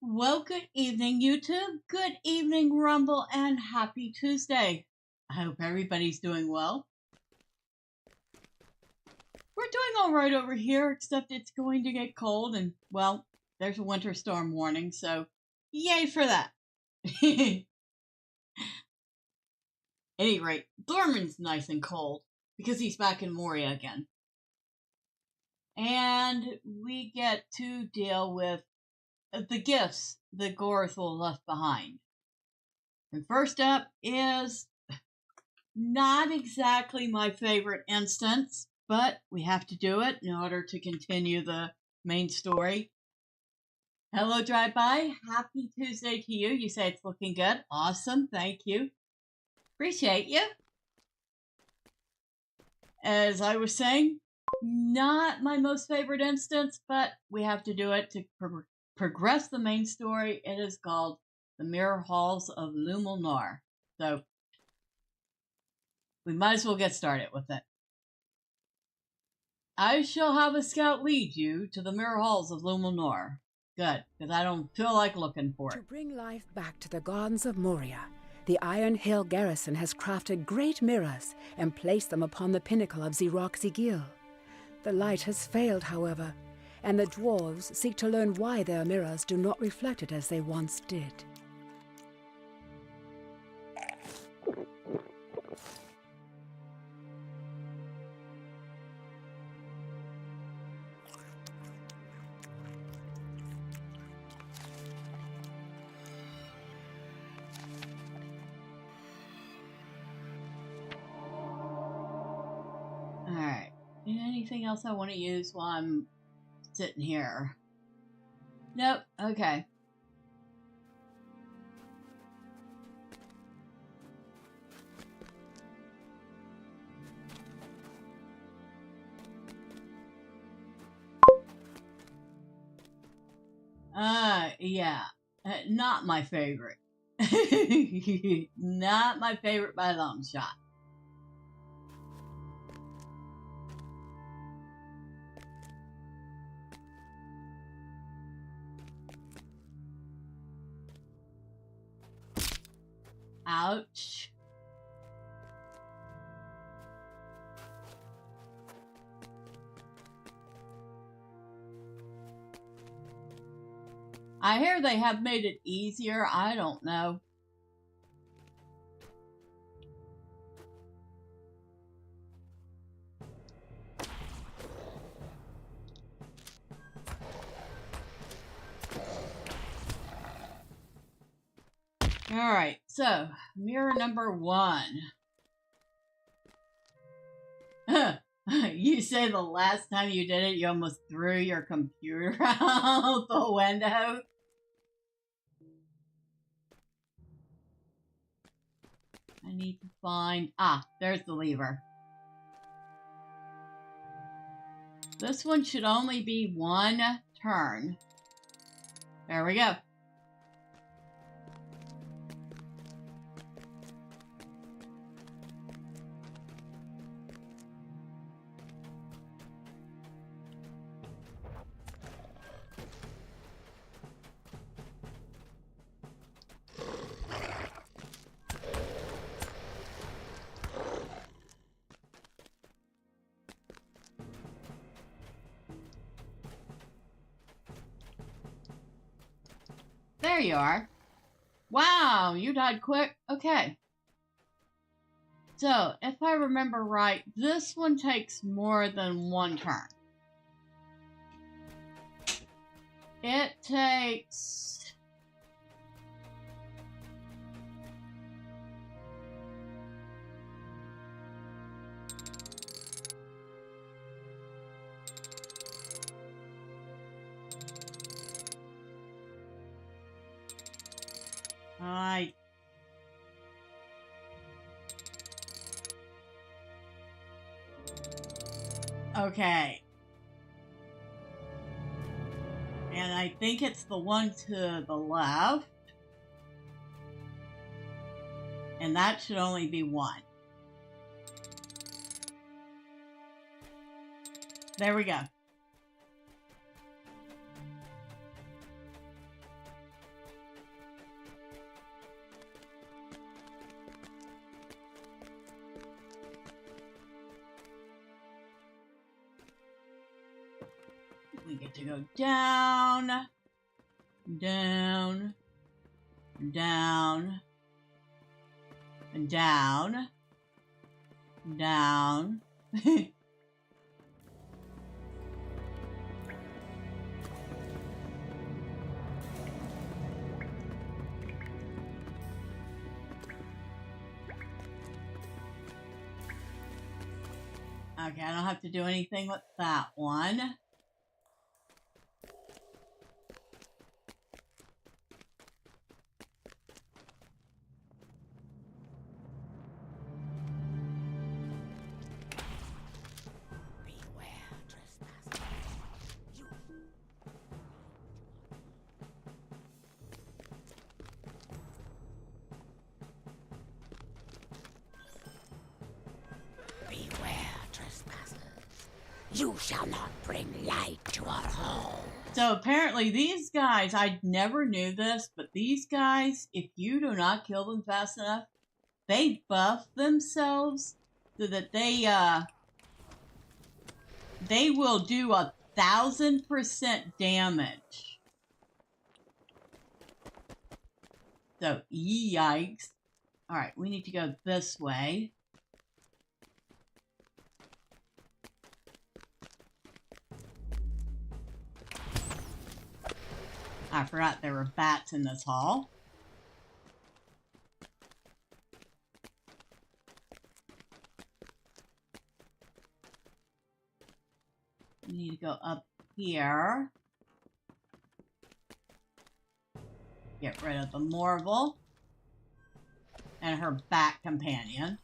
Well, good evening, YouTube. Good evening, Rumble, and happy Tuesday. I hope everybody's doing well. We're doing all right over here, except it's going to get cold, and, well, there's a winter storm warning, so yay for that. At any rate, Thormurn's nice and cold, because he's back in Moria again. And we get to deal with the gifts that Gorothul left behind. And first up is not exactly my favorite instance, but we have to do it in order to continue the main story. Hello, Drive-By. Happy Tuesday to you. You say it's looking good. Awesome. Thank you. Appreciate you. As I was saying, not my most favorite instance, but we have to do it to progress the main story. It is called The Mirror Halls of Lumilnor. So we might as well get started with it. I shall have a scout lead you to the Mirror Halls of Lumilnor. Good, because I don't feel like looking for it. To bring life back to the Dwarves of Moria, the Iron Hill garrison has crafted great mirrors and placed them upon the pinnacle of Zigil. The light has failed, however, and the dwarves seek to learn why their mirrors do not reflect it as they once did. Alright. Anything else I want to use while I'm sitting here? Nope. Okay. Yeah. Not my favorite. Not my favorite by a long shot. Ouch. I hear they have made it easier. I don't know. Alright, so, mirror number 1. You say the last time you did it, you almost threw your computer out the window? I need to find... there's the lever. This one should only be one turn. There we go. There you are. Wow, you died quick. Okay. So, if I remember right, this one takes more than one turn. It takes... Okay. And I think it's the one to the left. And that should only be one. There we go. We get to go down, down, down, and down, down. Okay, I don't have to do anything with that one. You shall not bring light to our hall. So apparently these guys, I never knew this, but these guys, if you do not kill them fast enough, they buff themselves so that they will do 1,000% damage. So, yikes. Alright, we need to go this way. I forgot there were bats in this hall. We need to go up here. Get rid of the Morval and her bat companion.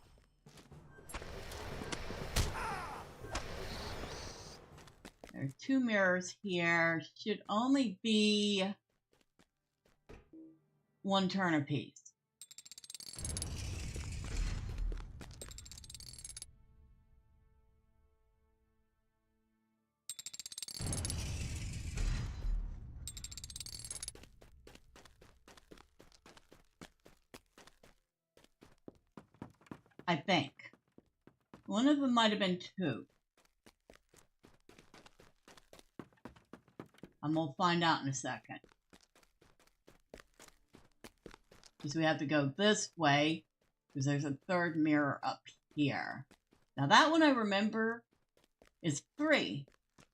There are 2 mirrors here. Should only be 1 turn apiece. I think. One of them might have been 2. I'm gonna find out in a second. Because we have to go this way, because there's a 3rd mirror up here. Now that one I remember is 3,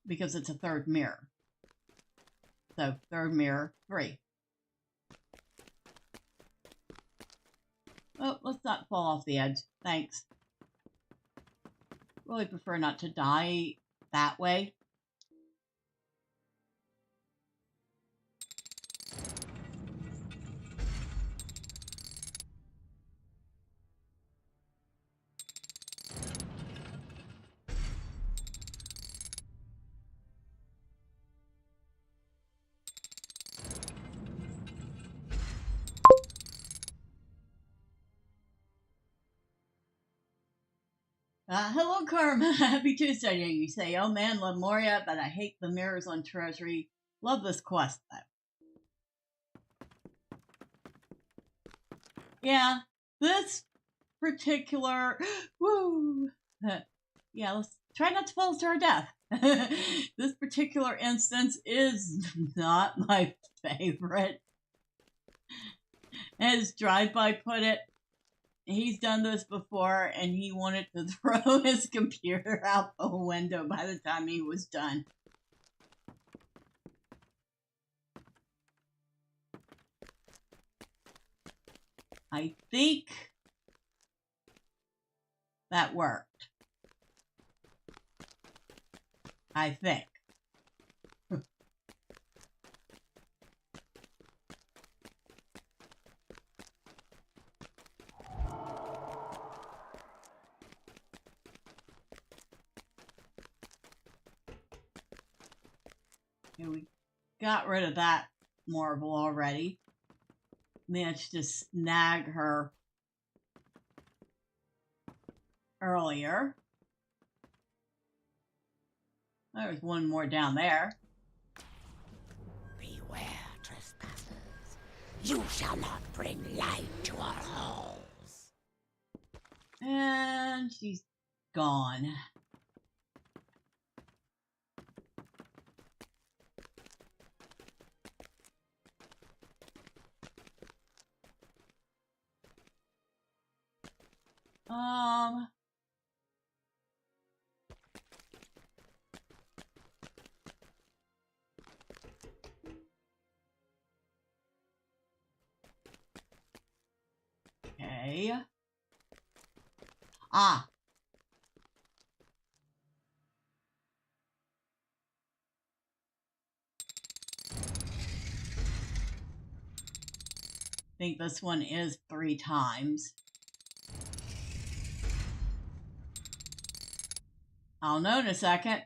because it's a 3rd mirror. So 3rd mirror, 3. Oh, let's not fall off the edge. Thanks. Really prefer not to die that way. Hello, Karma. Happy Tuesday. You say, oh man, love Moria, but I hate the mirrors on Treasury. Love this quest, though. Yeah, this particular... Woo! Yeah, let's try not to fall to our death. This particular instance is not my favorite. As Drive-By put it, he's done this before, and he wanted to throw his computer out the window by the time he was done. I think that worked. I think. Okay, we got rid of that Marvel already. Managed to snag her earlier. There's one more down there. Beware, trespassers. You shall not bring light to our halls. And she's gone. Okay. Ah. I think this one is 3 times. I'll know in a second.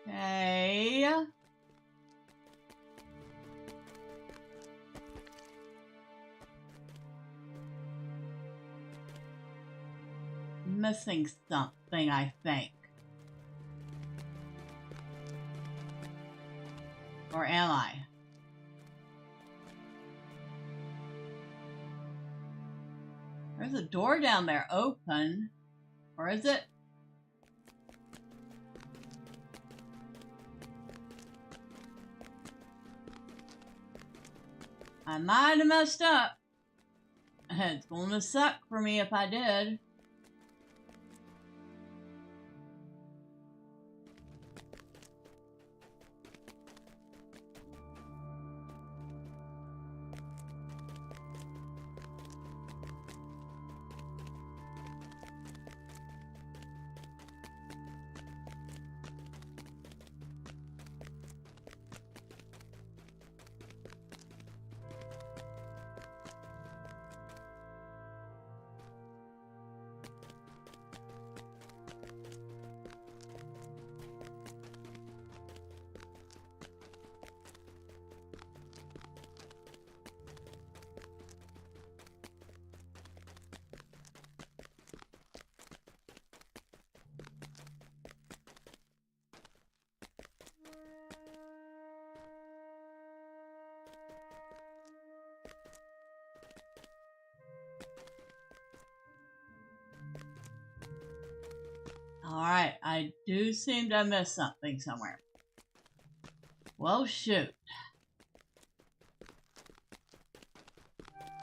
Okay. Missing something, I think. Or am I? There's a door down there open. Or is it? I might have messed up. It's gonna suck for me if I did. Alright, I do seem to have missed something somewhere. Well, shoot.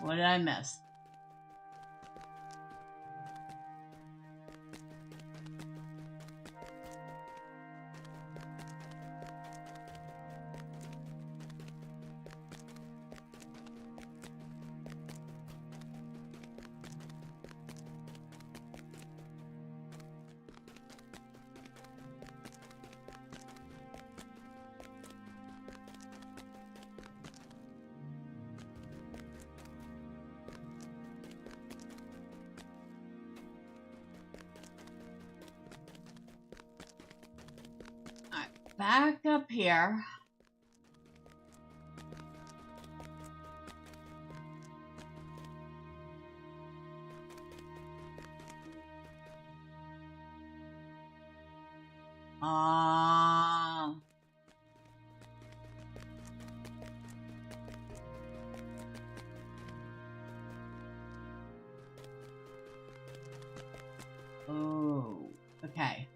What did I miss? Back up here. Oh, okay.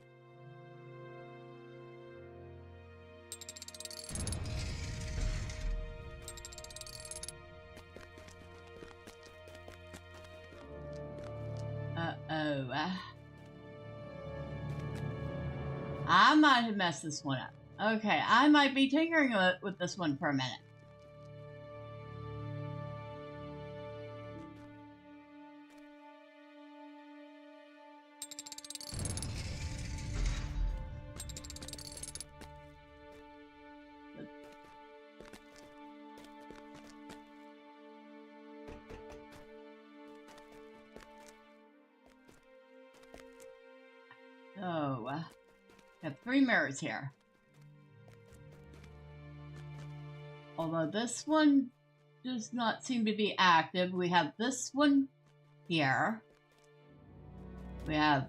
I might have messed this one up. Okay, I might be tinkering with this one for a minute. So, got 3 mirrors here. Although this one does not seem to be active. We have this one here. We have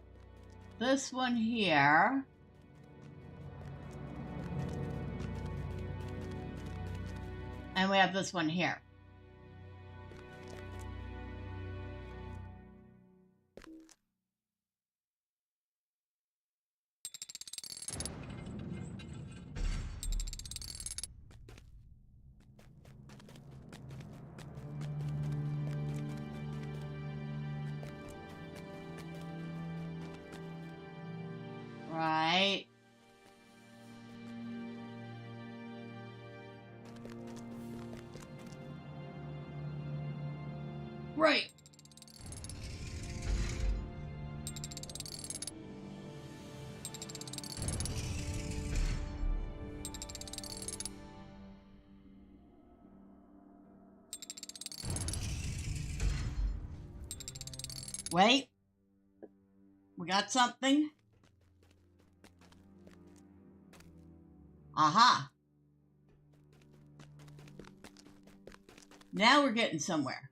this one here. And we have this one here. Right. Right. Wait. We got something. Aha. Now we're getting somewhere.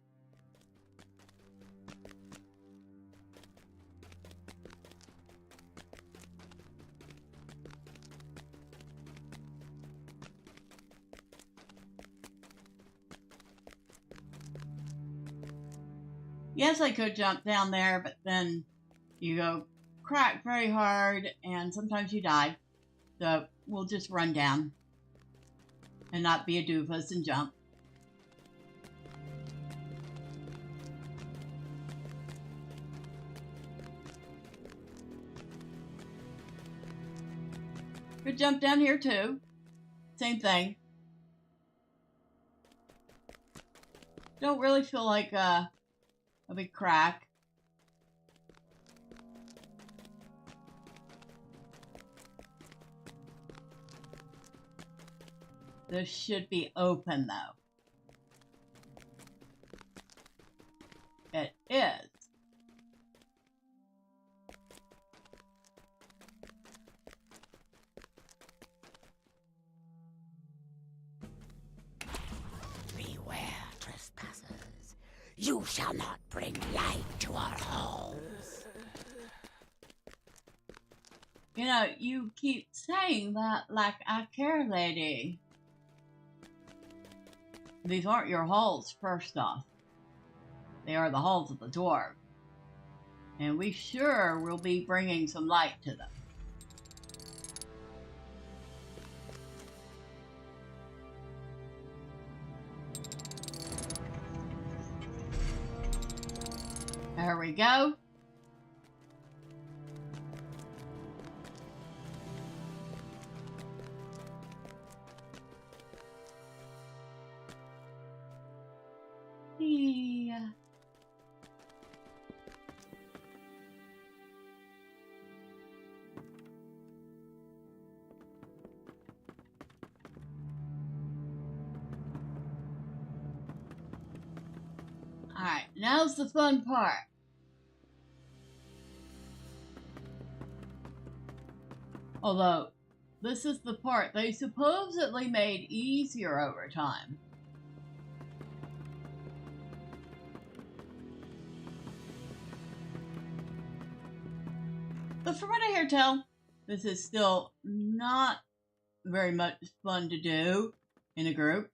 Yes, I could jump down there, but then you go crack very hard and sometimes you die. So we'll just run down and not be a doofus and jump. Could jump down here too. Same thing. Don't really feel like a big crack. This should be open though. It is. Beware, trespassers. You shall not bring light to our halls. You know, you keep saying that like I care, lady. These aren't your halls, first off. They are the halls of the dwarf. And we sure will be bringing some light to them. There we go. Yeah. Alright, now's the fun part. Although, this is the part they supposedly made easier over time. But from what I hear tell, this is still not very much fun to do in a group.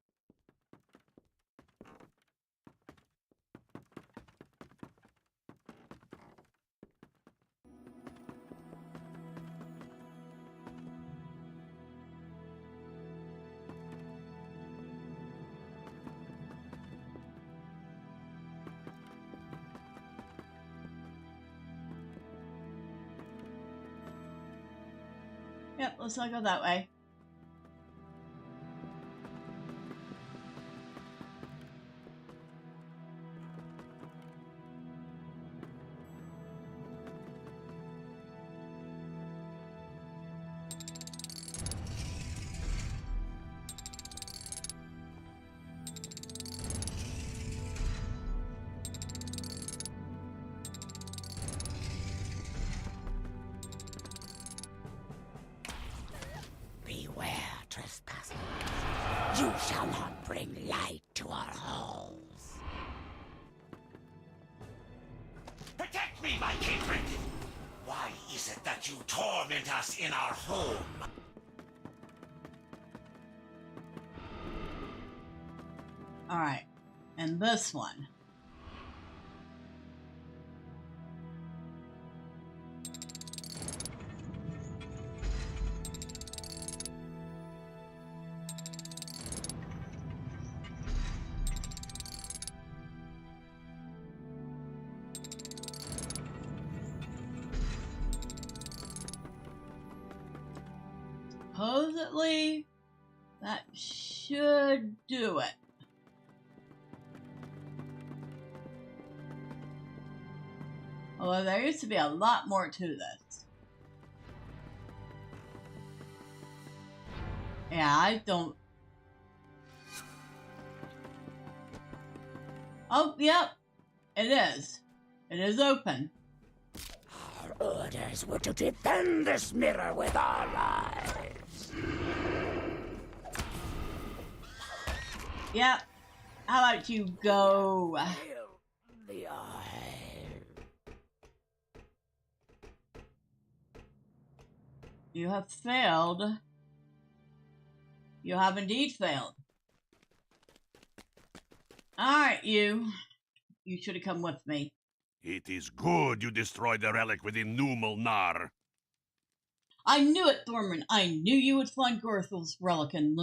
Yep, let's not go that way. Beware, trespassers. You shall not bring light to our halls. Protect me, my kindred! Why is it that you torment us in our home? Alright, and this one. supposedly that should do it. Although there used to be a lot more to this. Yeah, I don't... Oh, yep. It is. It is open. Our orders were to defend this mirror with our lives. Yep. How about you go? The eye. You have failed. You have indeed failed. Alright, you. You should have come with me. It is good you destroyed the relic within Numenor. I knew it, Thormurn. I knew you would find Gorothul's relic in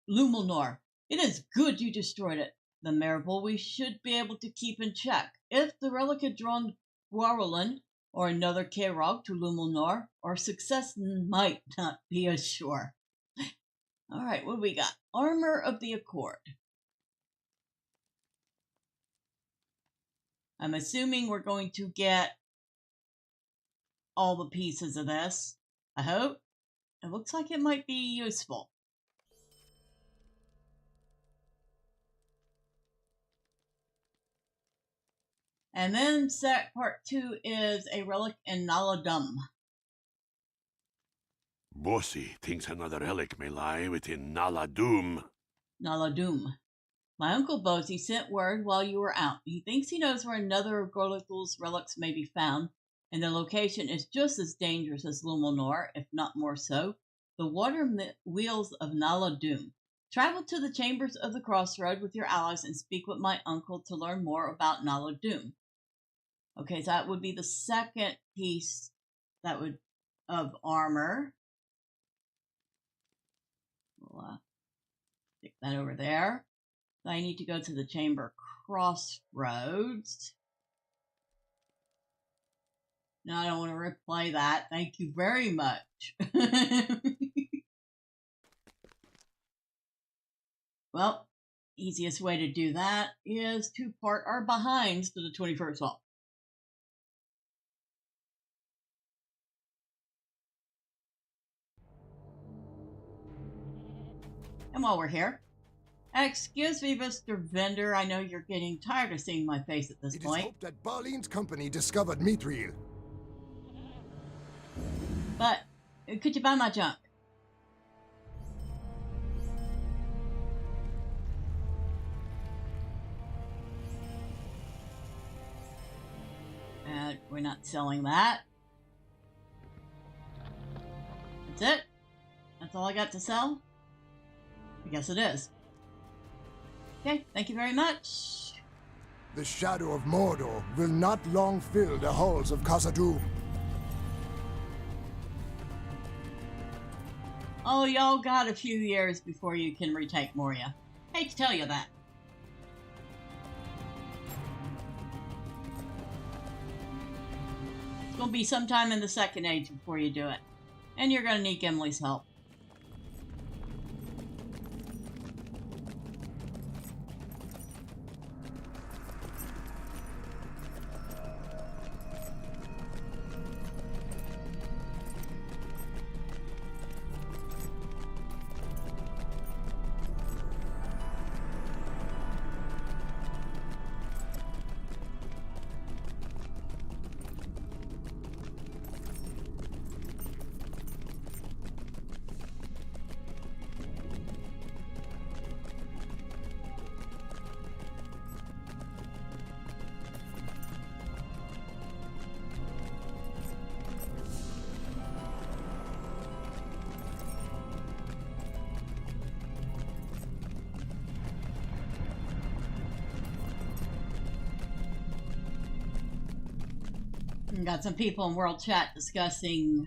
Numenor. It is good you destroyed it. The marvel we should be able to keep in check. If the relic had drawn Gorothul or another Kerog to Numenor, our success might not be as sure. Alright, what do we got? Armor of the Accord. I'm assuming we're going to get all the pieces of this. I hope. It looks like it might be useful. And then part 2 is a relic in Naladum. Bossy thinks another relic may lie within Naladum. Naladum. My Uncle Bosie sent word while you were out. He thinks he knows where another of Gorothul's relics may be found, and the location is just as dangerous as Numenor, if not more so. The water wheels of Naladum. Travel to the chambers of the crossroad with your allies and speak with my uncle to learn more about Naladum. Okay, so that would be the second piece of armor. We'll stick that over there. I need to go to the chamber crossroads. No, I don't want to replay that. Thank you very much. Well, easiest way to do that is to part our behinds to the 21st wall. And while we're here, excuse me, Mr. Vendor, I know you're getting tired of seeing my face at this point. It is hoped that Barleen's company discovered Mithril. But, could you buy my junk? We're not selling that. That's it? That's all I got to sell? I guess it is. Okay, thank you very much. The shadow of Mordor will not long fill the halls of Khazad-dûm. Oh, y'all got a few years before you can retake Moria. Hate to tell you that. It's gonna be sometime in the Second Age before you do it. And you're gonna need Gimli's help. Got some people in World Chat discussing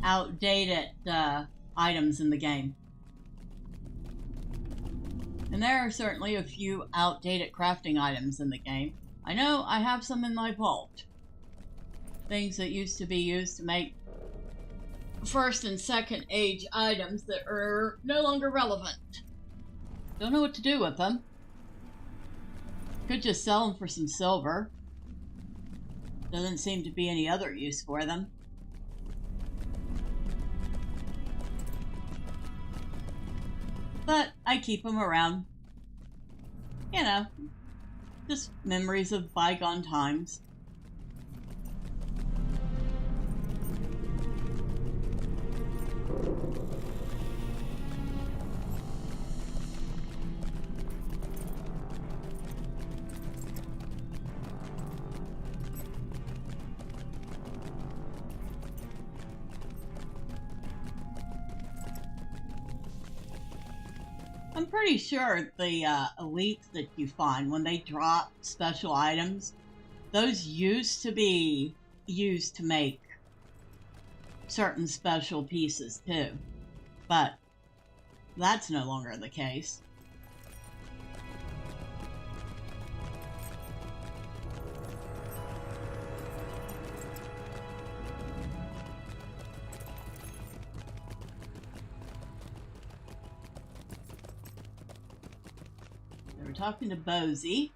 outdated items in the game. And there are certainly a few outdated crafting items in the game. I know I have some in my vault. Things that used to be used to make first and second age items that are no longer relevant. Don't know what to do with them. Could just sell them for some silver. Doesn't seem to be any other use for them. But I keep them around. You know, just memories of bygone times. I'm pretty sure the elites that you find when they drop special items, those used to be used to make certain special pieces too. But that's no longer the case. We're talking to Bosie.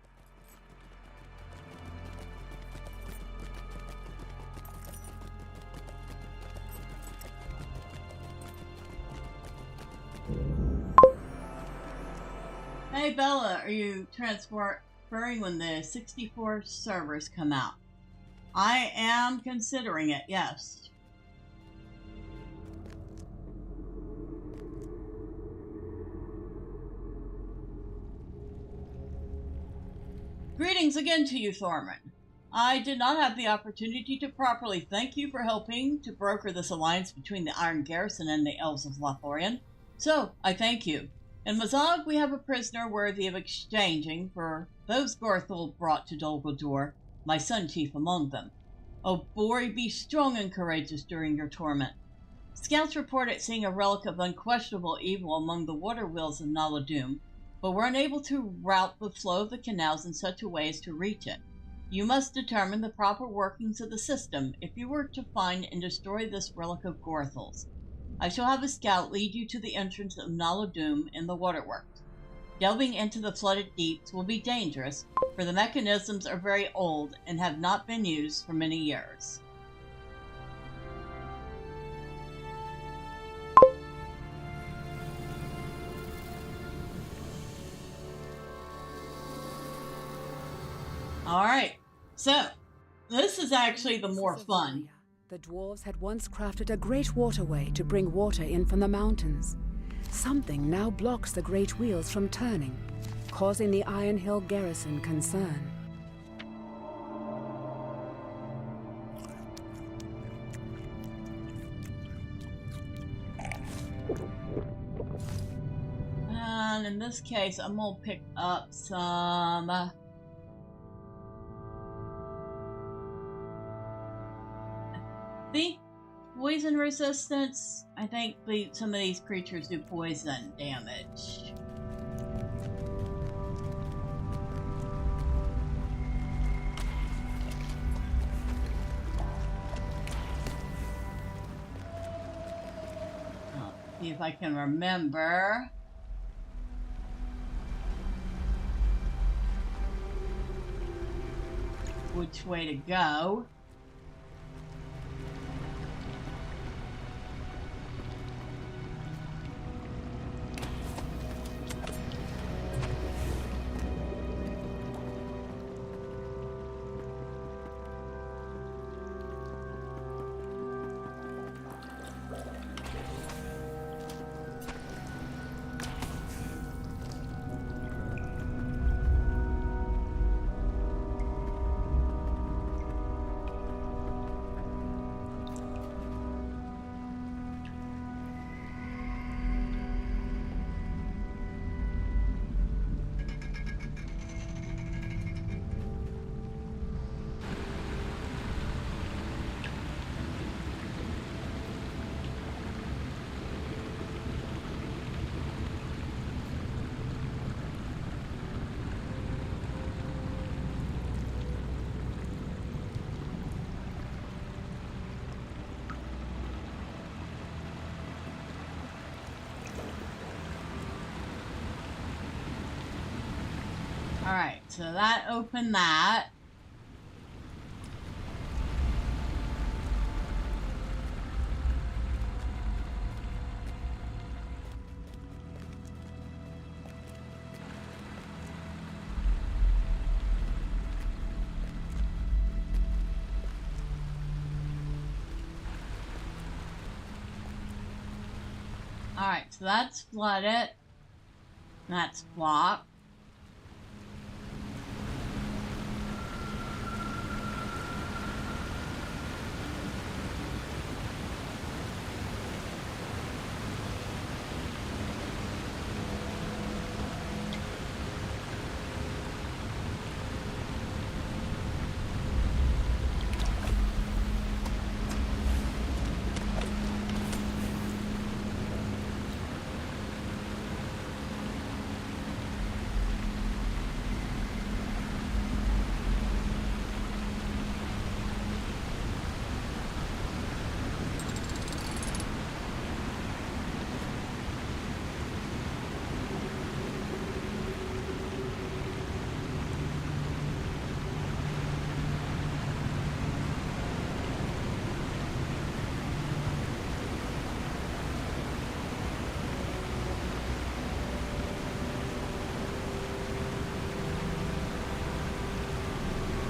Hey Bella, are you transferring when the 64 servers come out? I am considering it, yes. Greetings again to you, Thormurn. I did not have the opportunity to properly thank you for helping to broker this alliance between the Iron Garrison and the Elves of Lothlorien, so I thank you. In Mazog, we have a prisoner worthy of exchanging for those Gorothul brought to Dol Guldur, my son chief among them. O Bori, be strong and courageous during your torment. Scouts reported seeing a relic of unquestionable evil among the water wheels of Naladum, but were unable to route the flow of the canals in such a way as to reach it. You must determine the proper workings of the system if you were to find and destroy this relic of Gorothul's. I shall have a scout lead you to the entrance of Naladum in the waterworks. Delving into the flooded deeps will be dangerous, for the mechanisms are very old and have not been used for many years. Alright, so this is actually the more fun. The dwarves had once crafted a great waterway to bring water in from the mountains. Something now blocks the great wheels from turning, causing the Iron Hill garrison concern. And in this case, I'm going to pick up some... the poison resistance. I think some of these creatures do poison damage. I'll see if I can remember. Which way to go. Alright, so that opened that. Alright, so that's flooded. That's blocked.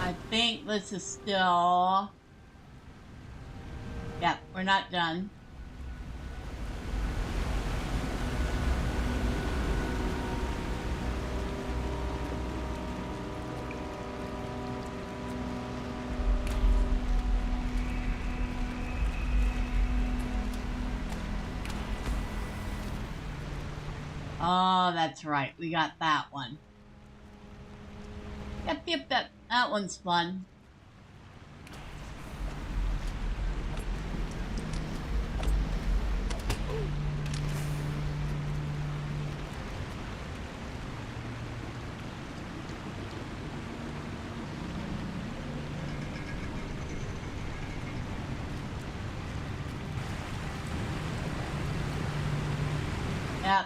I think this is still... Yep, we're not done. Oh, that's right. We got that one. Yep. That one's fun. Yep.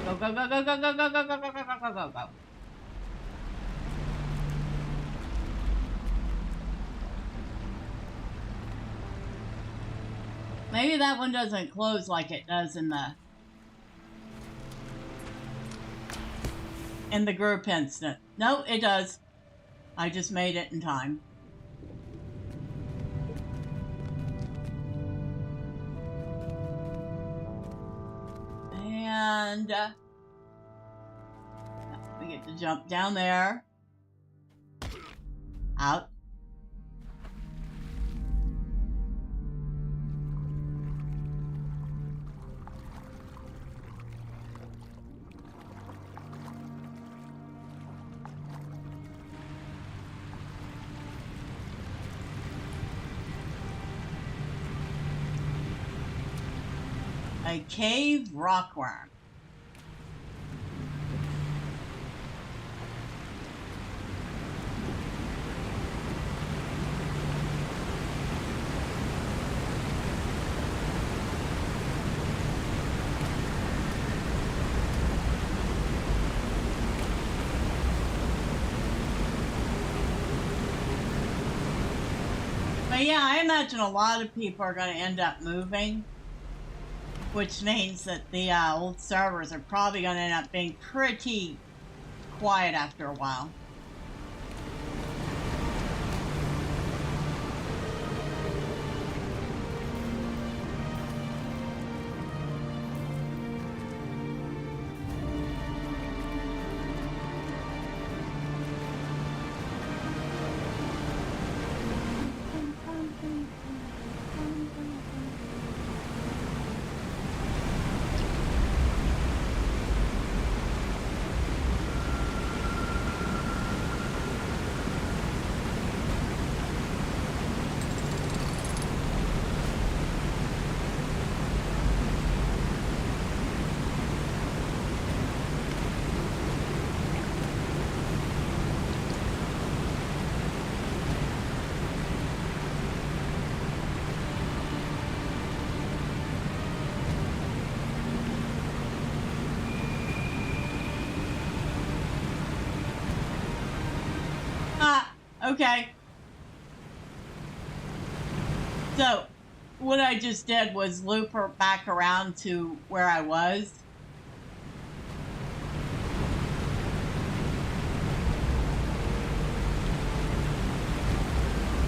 Go. Maybe that one doesn't close like it does in the group instant. No, it does. I just made it in time. And we get to jump down there. Out. A cave rockworm. But yeah, I imagine a lot of people are going to end up moving, which means that the old servers are probably going to end up being pretty quiet after a while. Okay. So, what I just did was loop her back around to where I was.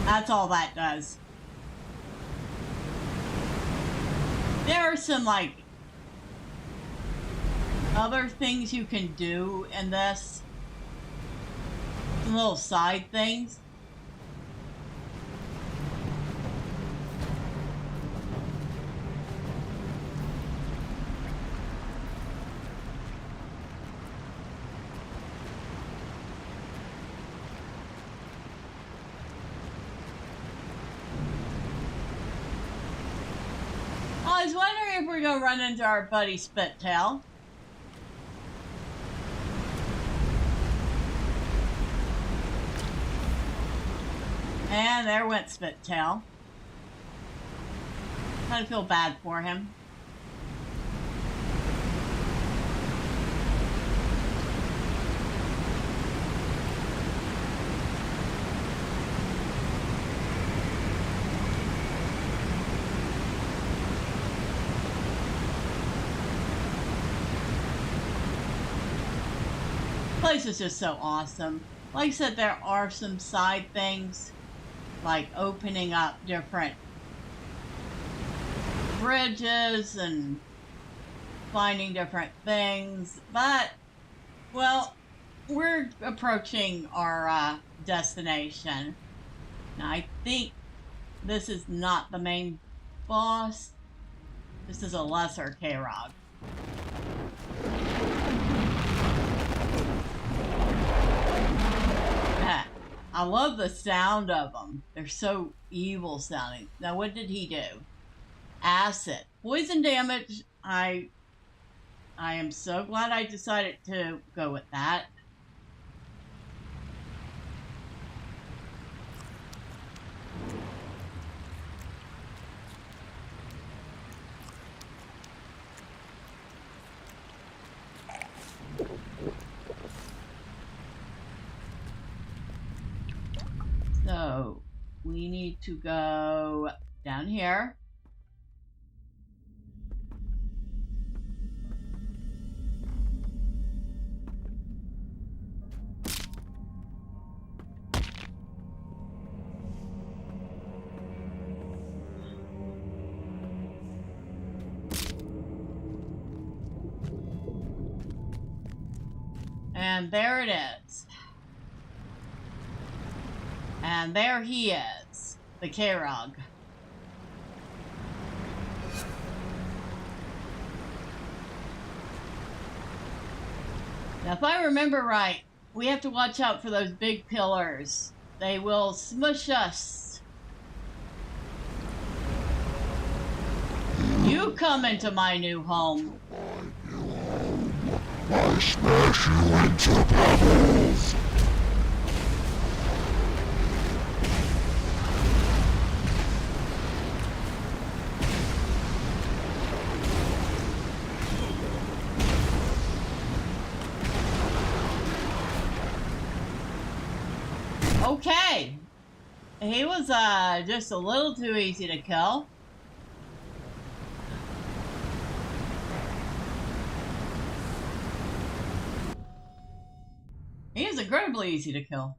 That's all that does. There are some, like, other things you can do in this. Some little side things. I was wondering if we're going to run into our buddy Spittail. And there went Spittail. Kind of feel bad for him. Place is just so awesome. Like I said, there are some side things, like opening up different bridges and finding different things, but, well, we're approaching our destination. Now, I think this is not the main boss. This is a lesser K-Rog. I love the sound of them. They're so evil sounding. Now, what did he do? Acid. Poison damage. I am so glad I decided to go with that. So, we need to go down here. And there it is. And there he is, the K-Rog. Now, if I remember right, we have to watch out for those big pillars. They will smush us. You come into my new home. I smash you into pebbles! Okay. He was just a little too easy to kill. He is incredibly easy to kill.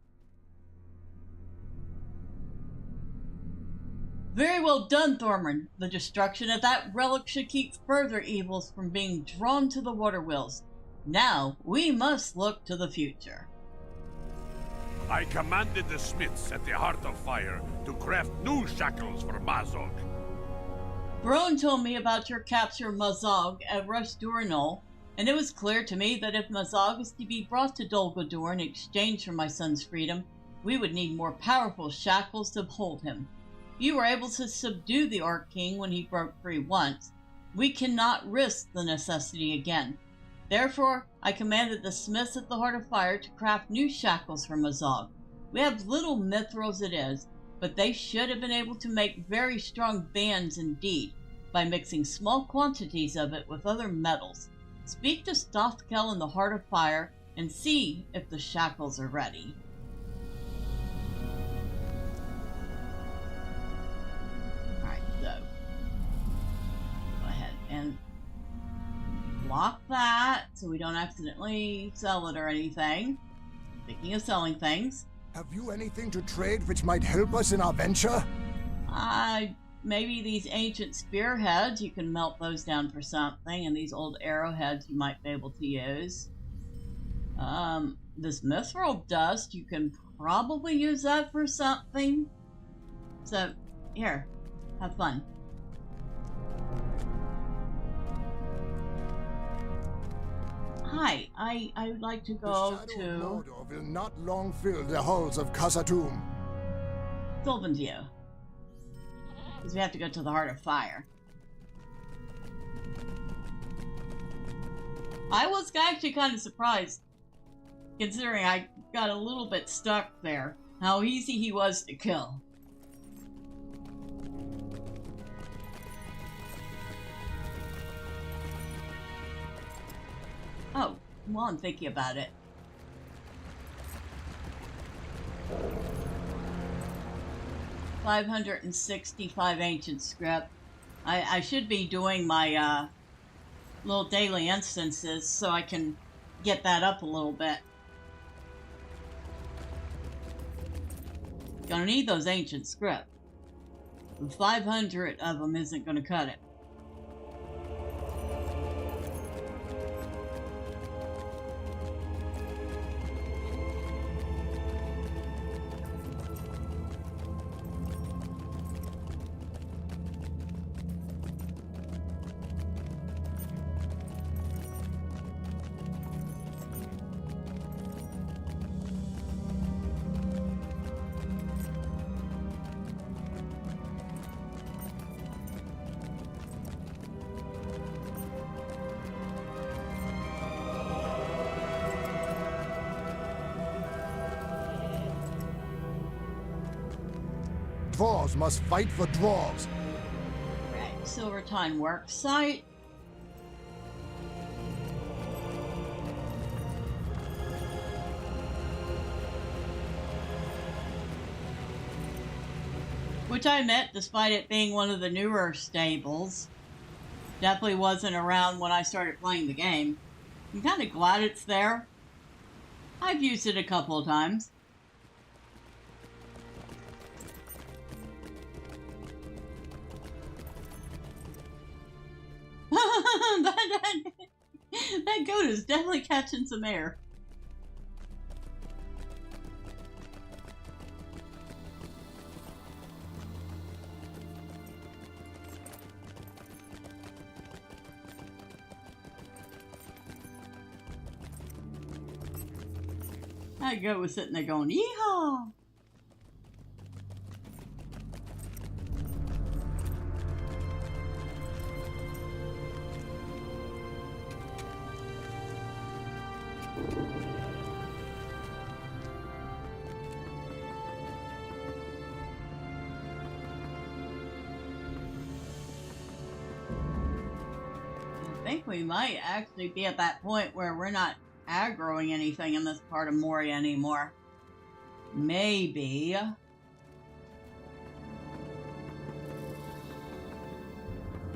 Very well done, Thormurn. The destruction of that relic should keep further evils from being drawn to the water wheels. Now, we must look to the future. I commanded the smiths at the Heart of Fire to craft new shackles for Mazog. Broin told me about your capture of Mazog at Gorothul, and it was clear to me that if Mazog is to be brought to Dol Guldur in exchange for my son's freedom, we would need more powerful shackles to hold him. You were able to subdue the Orc King when he broke free once. We cannot risk the necessity again. Therefore, I commanded the smiths at the Heart of Fire to craft new shackles for Mazog. We have little mithril as it is, but they should have been able to make very strong bands indeed, by mixing small quantities of it with other metals. Speak to Stothkel in the Heart of Fire, and see if the shackles are ready. block that so we don't accidentally sell it or anything. Speaking of selling things. Have you anything to trade which might help us in our venture? Maybe these ancient spearheads, you can melt those down for something, and these old arrowheads you might be able to use. This mithril dust, you can probably use that for something. So, here, have fun. Hi, I would like to go the to... shadow of Mordor will not long fill the halls of Khazad-dûm. Sylvan View. Because we have to go to the Heart of Fire. I was actually kind of surprised, considering I got a little bit stuck there, how easy he was to kill. Oh, well, I'm thinking about it. $565 ancient script. I should be doing my little daily instances so I can get that up a little bit. Gonna need those ancient script. 500 of them isn't gonna cut it. Dwarves must fight for dwarves. Right, Silvertine work site. Which I admit, despite it being one of the newer stables, definitely wasn't around when I started playing the game. I'm kind of glad it's there. I've used it a couple of times. that goat is definitely catching some air. That goat was sitting there going, yeehaw! I think we might actually be at that point where we're not aggroing anything in this part of Moria anymore. Maybe.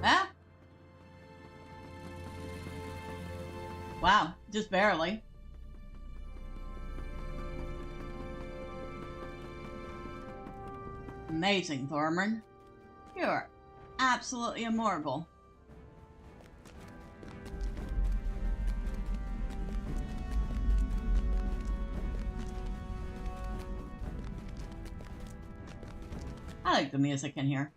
Ah! Wow, just barely. Amazing, Thormurn. You're absolutely immortal. I like the music in here.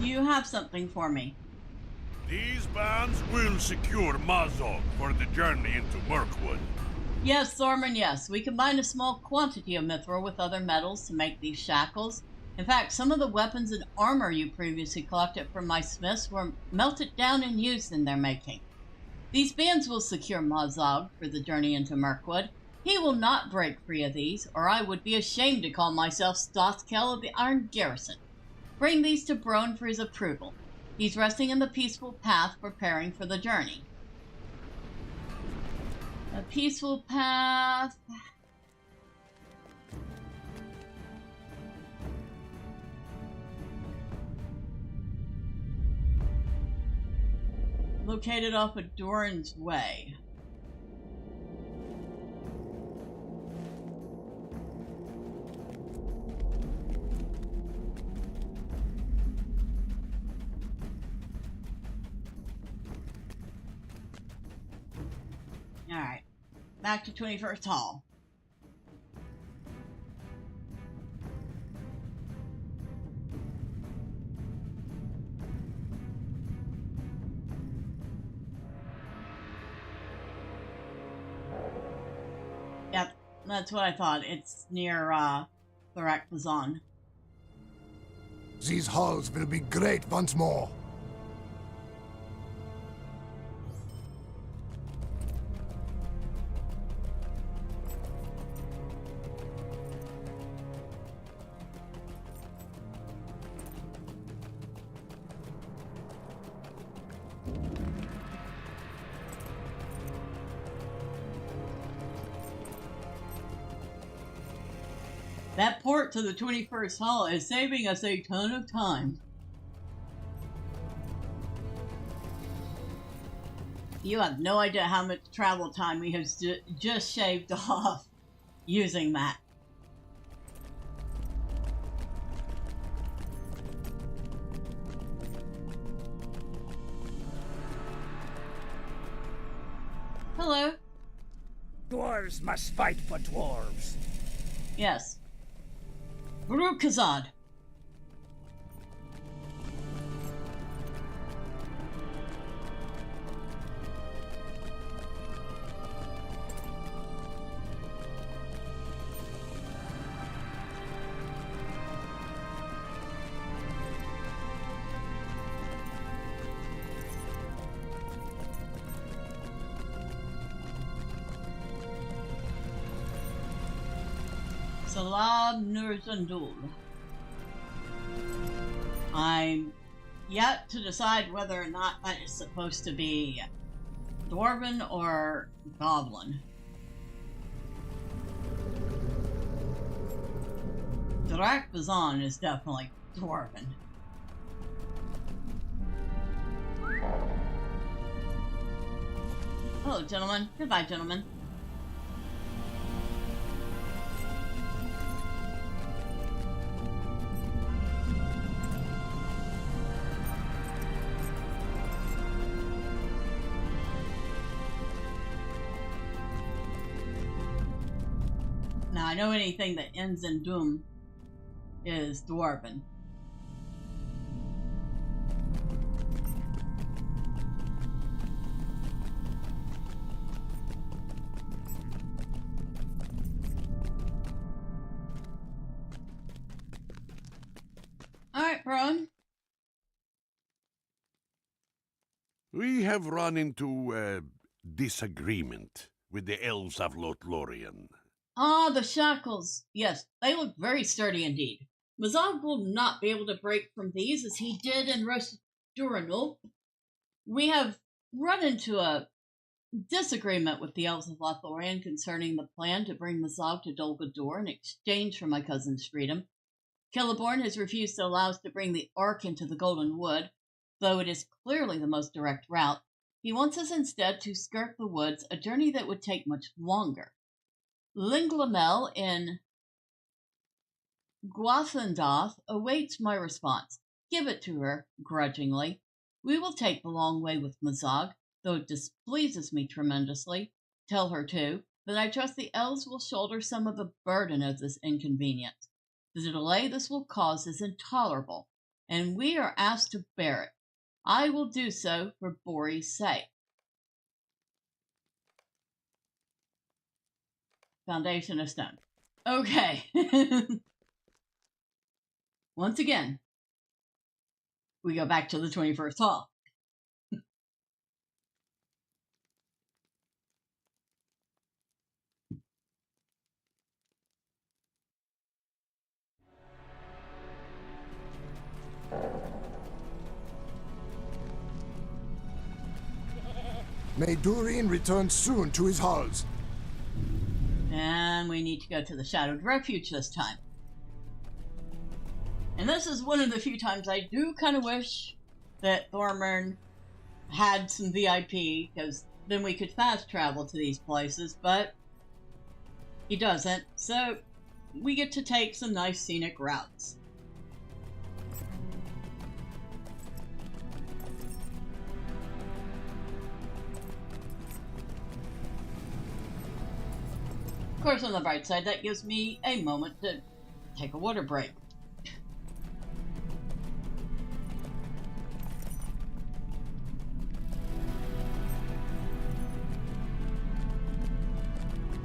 You have something for me. These bands will secure Mazog for the journey into Mirkwood. Yes, Thormurn, yes. We combine a small quantity of mithril with other metals to make these shackles. In fact, some of the weapons and armor you previously collected from my smiths were melted down and used in their making. These bands will secure Mazog for the journey into Mirkwood. He will not break free of these, or I would be ashamed to call myself Stothkel of the Iron Garrison. Bring these to Broin for his approval. He's resting in the peaceful path, preparing for the journey. A peaceful path. Located off of Doran's Way. Alright, back to 21st Hall. Yep, that's what I thought. It's near, Thorak. These halls will be great once more. That port to the 21st Hall is saving us a ton of time. You have no idea how much travel time we have just shaved off using that. Hello. Dwarves must fight for dwarves. Yes. Brukazad. Salab Nurzandul. I'm yet to decide whether or not that is supposed to be dwarven or goblin. Thorak is definitely dwarven. Hello, gentlemen. Goodbye, gentlemen. Now, I know anything that ends in doom is dwarven. Alright, Broin. We have run into a disagreement with the elves of LOTRO. Ah, the shackles. Yes, they look very sturdy indeed. Mazog will not be able to break from these as he did in Duranul. We have run into a disagreement with the elves of Lothlorien concerning the plan to bring Mazog to Dol Guldur in exchange for my cousin's freedom. Celeborn has refused to allow us to bring the Ark into the Golden Wood, though it is clearly the most direct route. He wants us instead to skirt the woods, a journey that would take much longer. Linglamel in Gwathandoth awaits my response. Give it to her, grudgingly. We will take the long way with Mazog, though it displeases me tremendously. Tell her, too, that I trust the elves will shoulder some of the burden of this inconvenience. The delay this will cause is intolerable, and we are asked to bear it. I will do so for Bori's sake. Foundation of stone. Okay. Once again, we go back to the 21st Hall. May Durin return soon to his halls. And we need to go to the Shadowed Refuge this time. And this is one of the few times I do kind of wish that Thormurn had some VIP, because then we could fast travel to these places, but he doesn't, so we get to take some nice scenic routes. Of course, on the bright side, that gives me a moment to take a water break.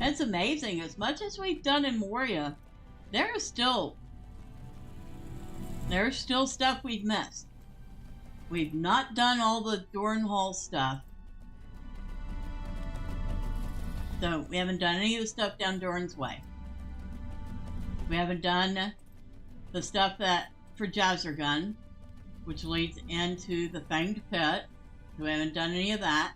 It's amazing. As much as we've done in Moria, there's still stuff we've missed. We've not done all the Dorn Hall stuff. So we haven't done any of the stuff down Dorn's Way. We haven't done the stuff that for Jazzergun, which leads into the Fanged Pit. We haven't done any of that.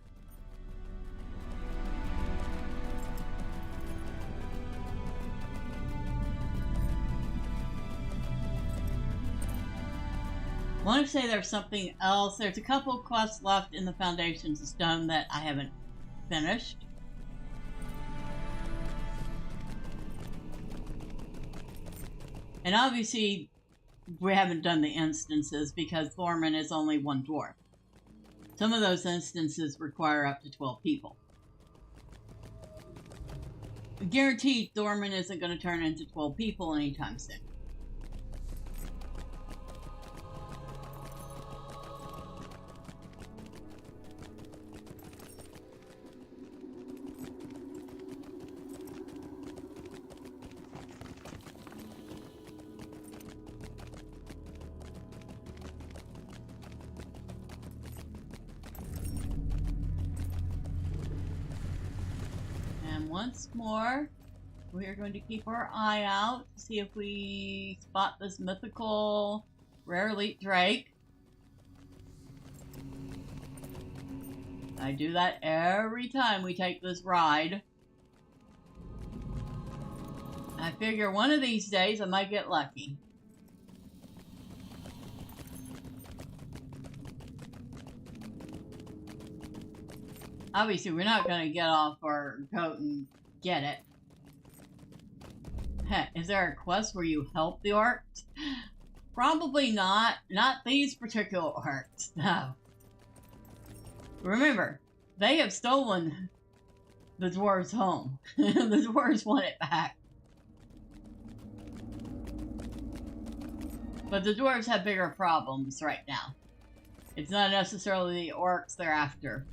I want to say there's something else. There's a couple quests left in the Foundations of Stone that I haven't finished. And obviously, we haven't done the instances because Thormurn is only one dwarf. Some of those instances require up to 12 people. Guaranteed, Thormurn isn't going to turn into 12 people anytime soon. Once more, we are going to keep our eye out to see if we spot this mythical rare elite drake. I do that every time we take this ride. I figure one of these days I might get lucky. Obviously, we're not going to get off our coat and get it. Heh, is there a quest where you help the orcs? Probably not. Not these particular orcs, no. Remember, they have stolen the dwarves' home. The dwarves want it back. But the dwarves have bigger problems right now. It's not necessarily the orcs they're after.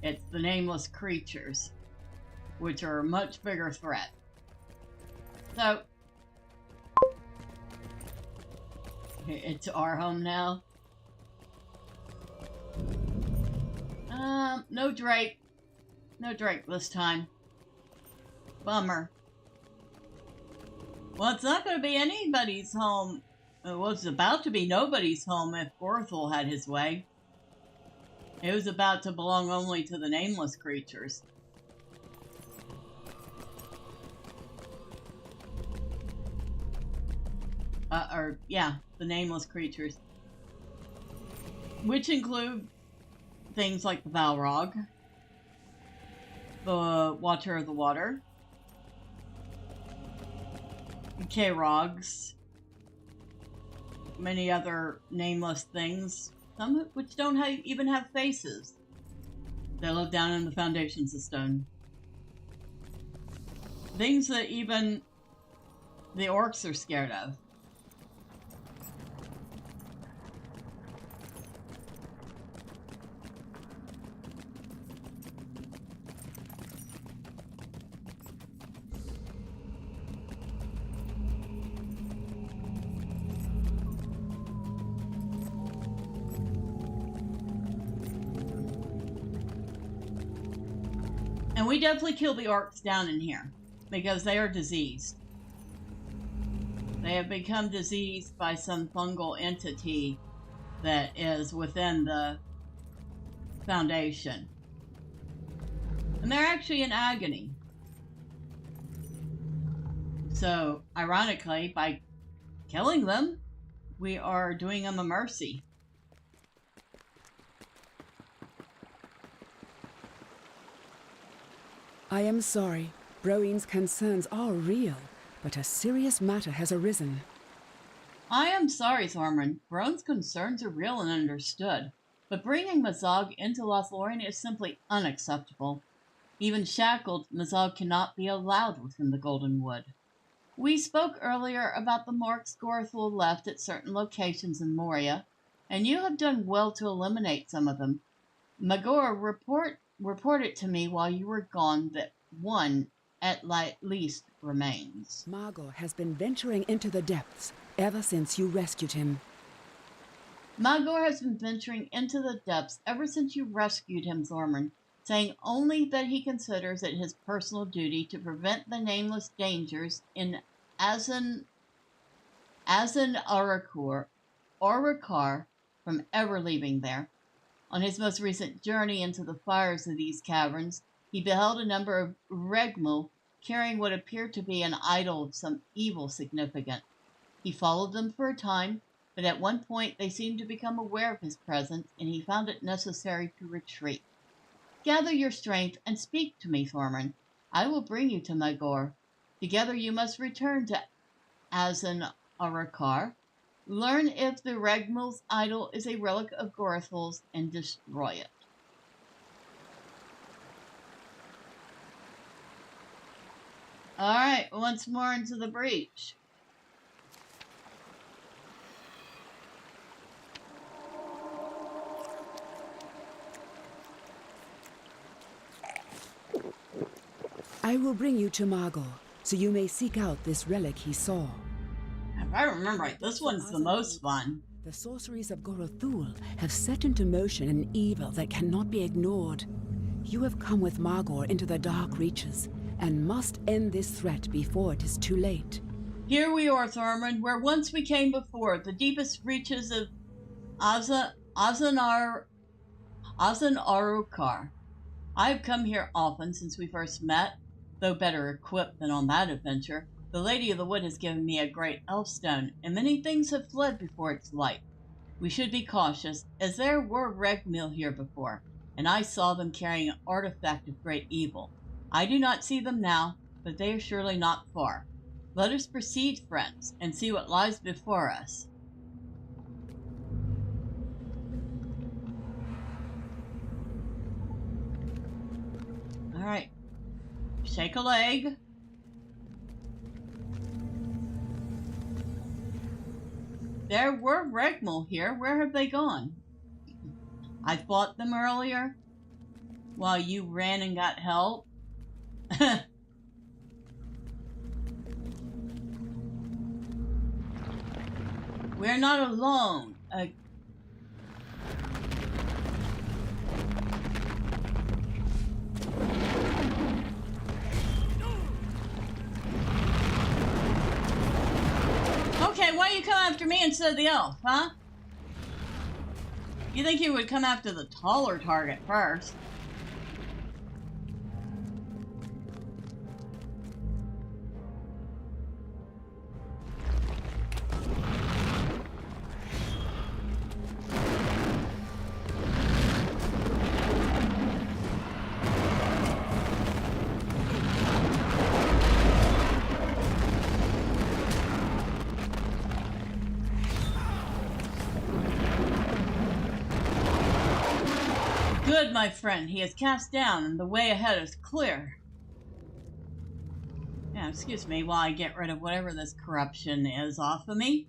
It's the nameless creatures, which are a much bigger threat. So, it's our home now. No Drake. No Drake this time. Bummer. Well, it's not going to be anybody's home. It was about to be nobody's home if Gorothul had his way. It was about to belong only to the nameless creatures. Yeah, the nameless creatures. Which include things like the Balrog, the Watcher of the Water, K-Rogs, many other nameless things. Some which don't even have faces. They live down in the Foundations of Stone. Things that even the orcs are scared of. And we definitely kill the orcs down in here, because they are diseased. They have become diseased by some fungal entity that is within the Foundation. And they're actually in agony. So, ironically, by killing them, we are doing them a mercy. I am sorry. Broin's concerns are real, but a serious matter has arisen. I am sorry, Thormurn. Broin's concerns are real and understood, but bringing Mazog into Lothlorien is simply unacceptable. Even shackled, Mazog cannot be allowed within the Golden Wood. We spoke earlier about the marks Gorothul left at certain locations in Moria, and you have done well to eliminate some of them. Magor reported to me while you were gone that one, at least, remains. Magor has been venturing into the depths ever since you rescued him. Magor has been venturing into the depths ever since you rescued him, Thormurn, saying only that he considers it his personal duty to prevent the nameless dangers in Azan Arakar from ever leaving there. On his most recent journey into the fires of these caverns, he beheld a number of regmul carrying what appeared to be an idol of some evil significance. He followed them for a time, but at one point they seemed to become aware of his presence, and he found it necessary to retreat. Gather your strength and speak to me, Thormurn. I will bring you to Magor. Together you must return to Azan Arakar, learn if the Regmul's idol is a relic of Gorothul's, and destroy it. Alright, once more into the breach. I will bring you to Magor, so you may seek out this relic he saw. If I remember right, this one's the most fun. The sorceries of Gorothul have set into motion an evil that cannot be ignored. You have come with Magor into the dark reaches, and must end this threat before it is too late. Here we are, Thormurn, where once we came before, the deepest reaches of Azan Arukar. I have come here often since we first met, though better equipped than on that adventure. The Lady of the Wood has given me a great elf stone, and many things have fled before its light. We should be cautious, as there were regmul here before, and I saw them carrying an artifact of great evil. I do not see them now, but they are surely not far. Let us proceed, friends, and see what lies before us. All right. Shake a leg. There were regmul here. Where have they gone? I fought them earlier while you ran and got help. We're not alone. Okay, why you come after me instead of the elf, huh? You think you would come after the taller target first. Good, my friend. He is cast down, and the way ahead is clear. Yeah, excuse me while I get rid of whatever this corruption is off of me.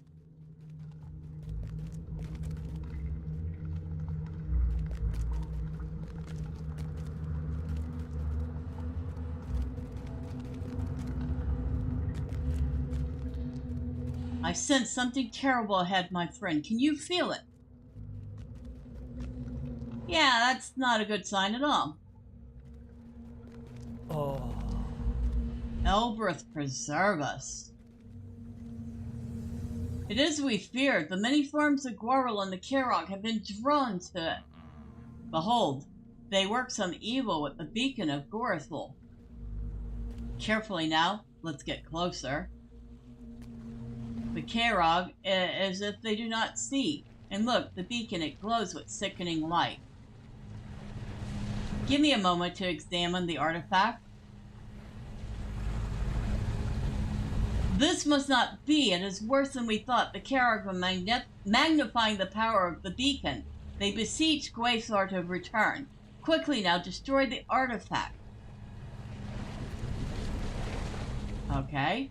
I sense something terrible ahead, my friend. Can you feel it? Yeah, that's not a good sign at all. Oh. Elbreth preserve us. It is we feared. The many forms of Gwarl and the Kerog have been drawn to it. Behold, they work some evil with the beacon of Gorothul. Carefully now, let's get closer. The Kerog, as if they do not see. And look, the beacon, it glows with sickening light. Give me a moment to examine the artifact. This must not be. It is worse than we thought. The Kerog are magnifying the power of the beacon. They beseech Gwaithor to return. Quickly now, destroy the artifact. Okay.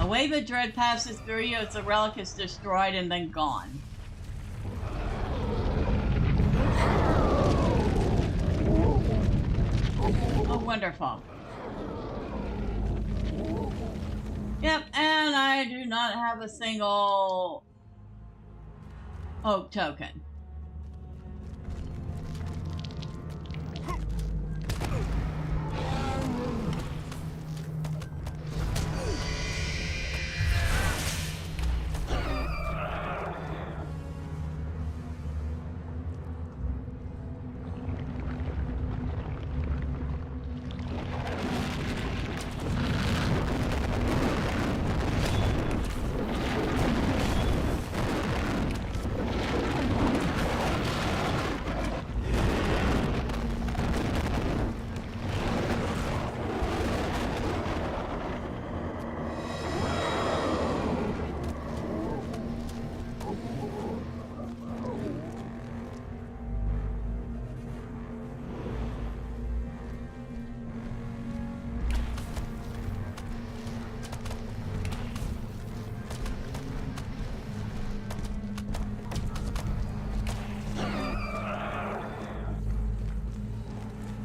A wave of dread passes through you as the relic is destroyed and then gone. Oh, wonderful. Yep, and I do not have a single oak token.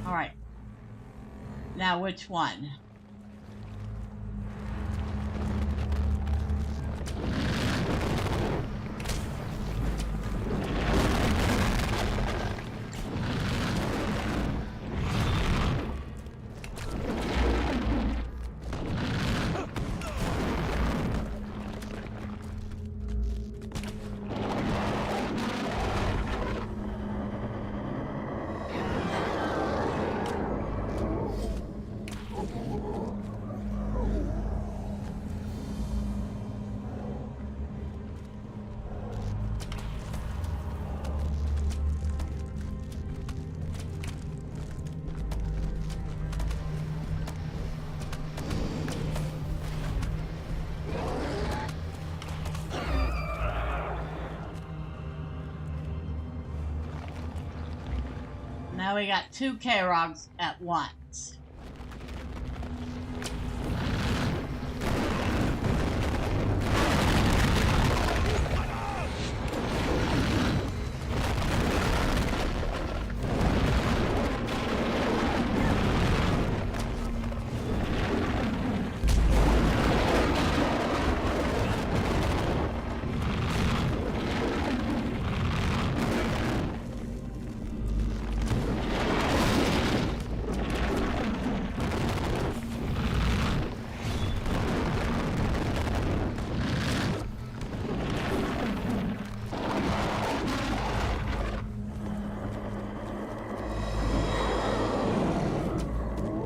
Alright. Now which one? Now we got two Kerogs at once.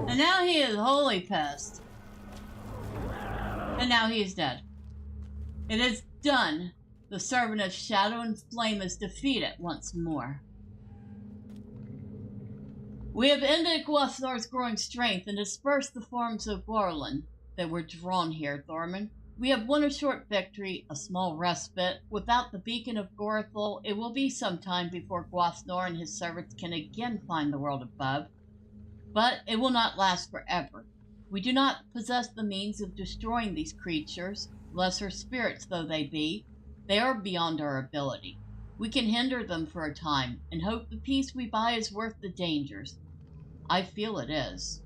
And now he is wholly pissed. And now he is dead. It is done. The servant of shadow and flame is defeated once more. We have ended Gwaithor's growing strength and dispersed the forms of Gorlin that were drawn here, Thormurn. We have won a short victory, a small respite. Without the beacon of Gorothul, it will be some time before Gwaithor and his servants can again find the world above. But it will not last forever. We do not possess the means of destroying these creatures, lesser spirits though they be. They are beyond our ability. We can hinder them for a time, and hope the peace we buy is worth the dangers. I feel it is.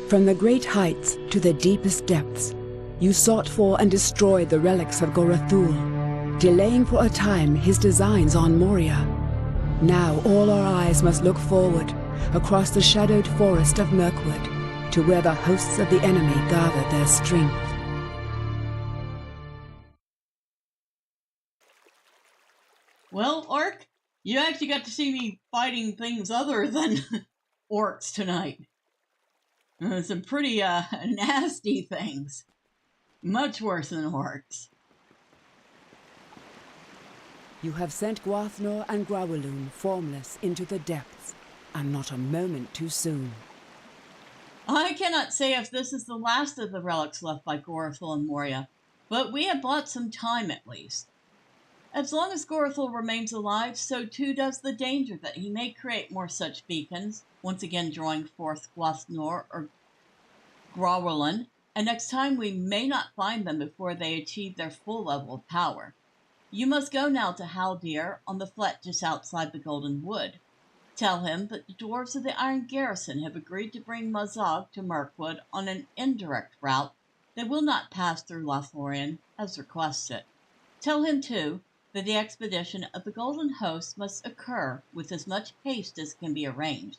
From the great heights to the deepest depths, you sought for and destroyed the relics of Gorothul, delaying for a time his designs on Moria. Now all our eyes must look forward, across the shadowed forest of Mirkwood, to where the hosts of the enemy gathered their strength. Well, Orc, you actually got to see me fighting things other than orcs tonight. Some pretty nasty things. Much worse than orcs. You have sent Gwathnor and Grawaloon formless into the depths, and not a moment too soon. I cannot say if this is the last of the relics left by Gorothul and Moria, but we have bought some time at least. As long as Gorothul remains alive, so too does the danger that he may create more such beacons, once again drawing forth Gwathnor or Grawaloon, and next time we may not find them before they achieve their full level of power. You must go now to Haldir on the flat just outside the Golden Wood. Tell him that the Dwarves of the Iron Garrison have agreed to bring Mazog to Mirkwood on an indirect route that will not pass through Lothlorien as requested. Tell him, too, that the expedition of the Golden Host must occur with as much haste as can be arranged.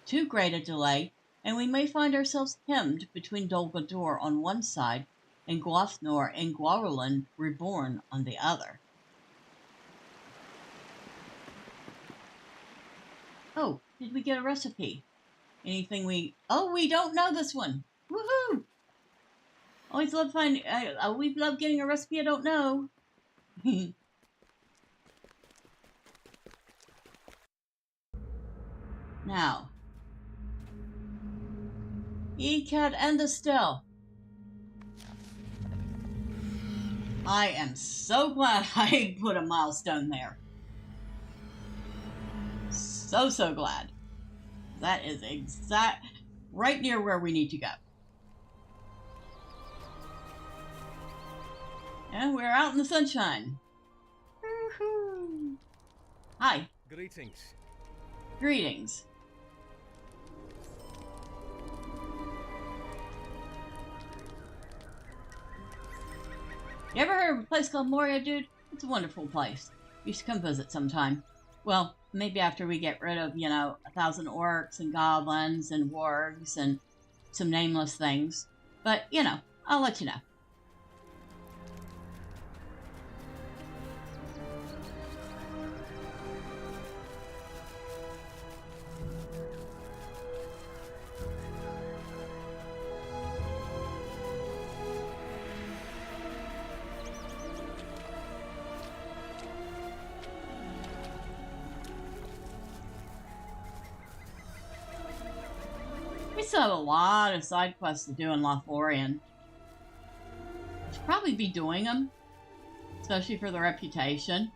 Too great a delay, and we may find ourselves hemmed between Dol Guldur on one side and Gwathnor and Grawaloon reborn on the other. Oh, did we get a recipe? Anything we... Oh, we don't know this one! Woohoo! Always love finding... we love getting a recipe I don't know. Now. Ecat and Estelle. I am so glad I put a milestone there. So glad. That is right near where we need to go. And we're out in the sunshine. Woo-hoo. Hi. Greetings. Greetings. You ever heard of a place called Moria, dude? It's a wonderful place. You should come visit sometime. Well, maybe after we get rid of, 1,000 orcs and goblins and wargs and some nameless things. But, I'll let you know. We still have a lot of side quests to do in Lothlorien. Should probably be doing them, especially for the reputation.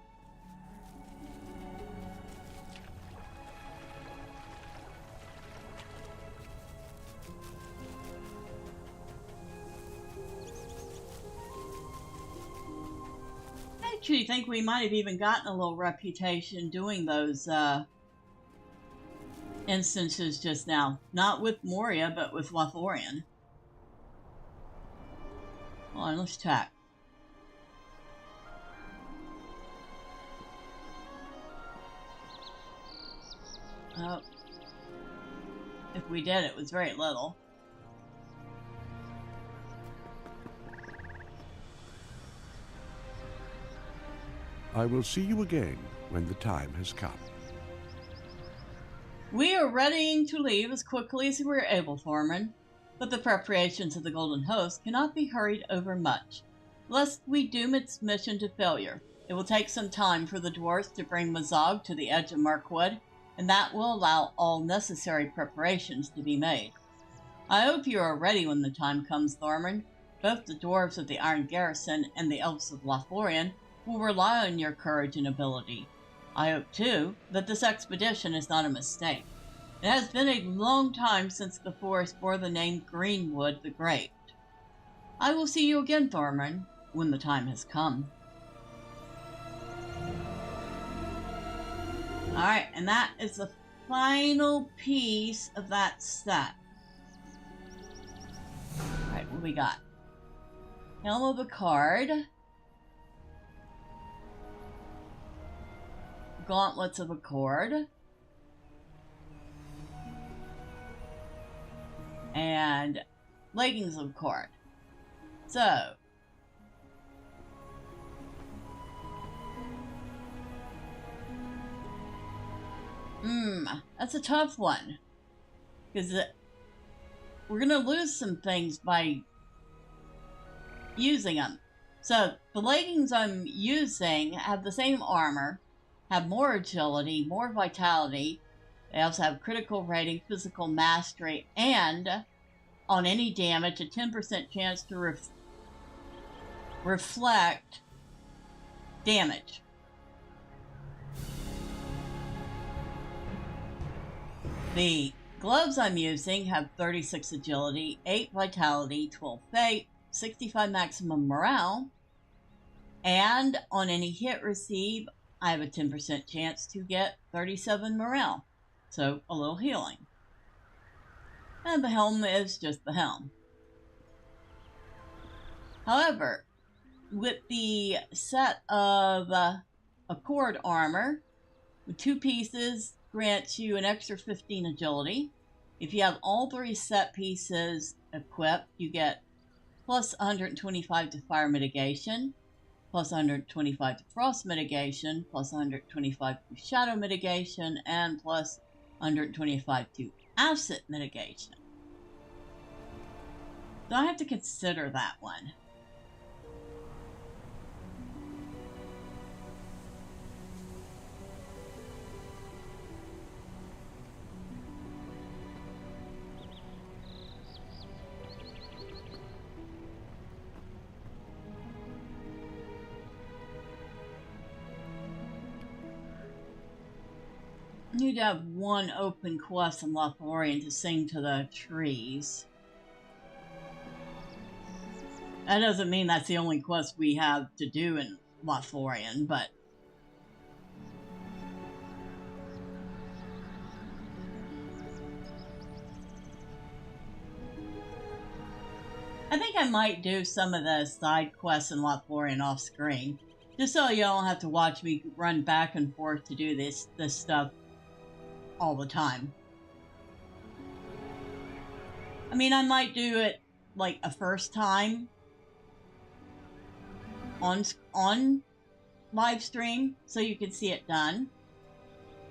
I actually think we might have even gotten a little reputation doing those instances just now. Not with Moria, but with Lothlorien. Hold on, let's check. Oh. If we did, it was very little. I will see you again when the time has come. We are readying to leave as quickly as we are able, Thormurn, but the preparations of the Golden Host cannot be hurried over much, lest we doom its mission to failure. It will take some time for the dwarves to bring Mazog to the edge of Mirkwood, and that will allow all necessary preparations to be made. I hope you are ready when the time comes, Thormurn. Both the dwarves of the Iron Garrison and the elves of Lothlorien will rely on your courage and ability. I hope, too, that this expedition is not a mistake. It has been a long time since the forest bore the name Greenwood the Great. I will see you again, Thormurn, when the time has come. Alright, and that is the final piece of that set. Alright, what we got? Helm of a Card. Gauntlets of Accord. and leggings of cord. So, that's a tough one. Because we're going to lose some things by using them. So, the leggings I'm using have the same armor, have more agility, more vitality. They also have critical rating, physical mastery, and on any damage, a 10% chance to reflect damage. The gloves I'm using have 36 agility, 8 vitality, 12 fate, 65 maximum morale, and on any hit receive, I have a 10% chance to get 37 morale. So, a little healing. And the helm is just the helm. However, with the set of accord armor, with 2 pieces grants you an extra 15 agility. If you have all 3 set pieces equipped, you get plus 125 to fire mitigation, plus 125 to frost mitigation, plus 125 to shadow mitigation, and plus 125 to acid mitigation. So I have to consider that one. You'd have one open quest in Lothlorien to sing to the trees. That doesn't mean that's the only quest we have to do in Lothlorien, but I think I might do some of the side quests in Lothlorien off screen, just so you don't have to watch me run back and forth to do this stuff all the time. I mean, I might do it like a first time on live stream so you can see it done,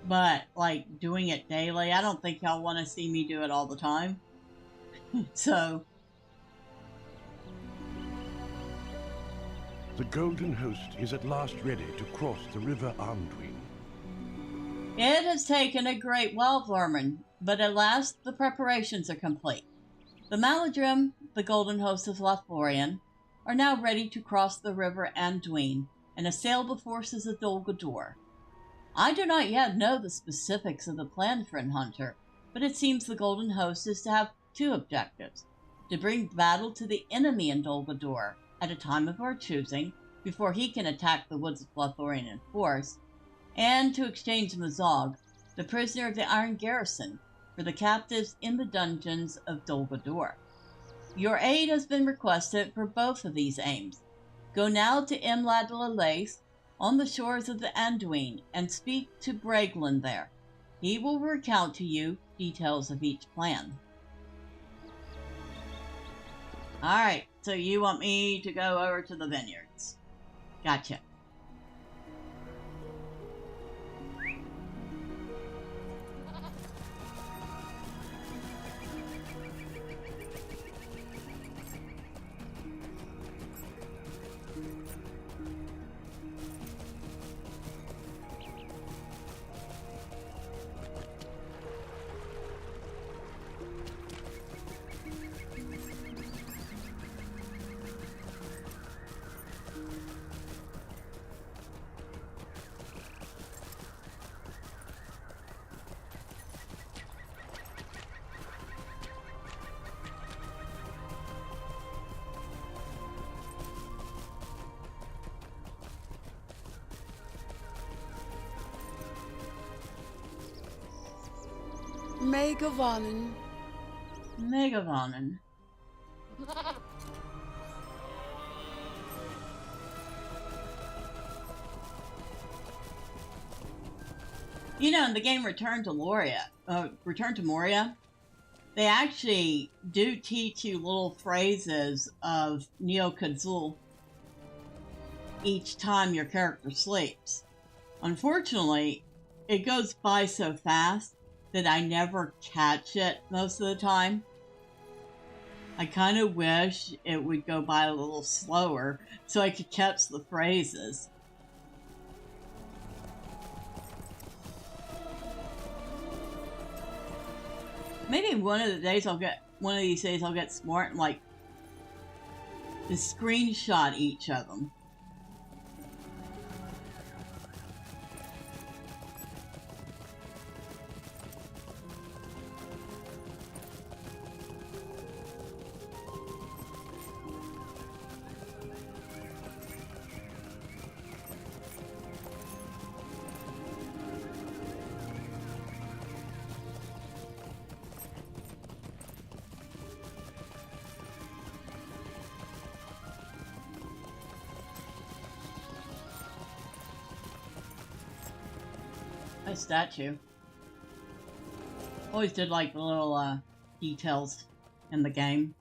but like doing it daily, I don't think y'all want to see me do it all the time. So The Golden Host is at last ready to cross the River Anduin. it has taken a great while, Thormurn, but at last the preparations are complete. The Maladrim, the Golden Host of Lothlorien, are now ready to cross the River Anduin and assail the forces of Dol Guldur. I do not yet know the specifics of the plan, friend Hunter, but it seems the Golden Host is to have 2 objectives: to bring battle to the enemy in Dol Guldur at a time of our choosing, before he can attack the woods of Lothlorien in force, and to exchange Mazog, the prisoner of the Iron Garrison, for the captives in the dungeons of Dol Guldur. Your aid has been requested for both of these aims. Go now to Imlad Lalaith on the shores of the Anduin and speak to Braglin there. He will recount to you details of each plan. Alright, so you want me to go over to the vineyards. Gotcha. Megavanen. Megavanen. You know, in the game Return to Moria, They actually do teach you little phrases of Neo-Kazul each time your character sleeps. Unfortunately, it goes by so fast that I never catch it most of the time. I kind of wish it would go by a little slower so I could catch the phrases. Maybe one of these days I'll get smart and like to screenshot each of them. Nice statue. Always did like the little details in the game.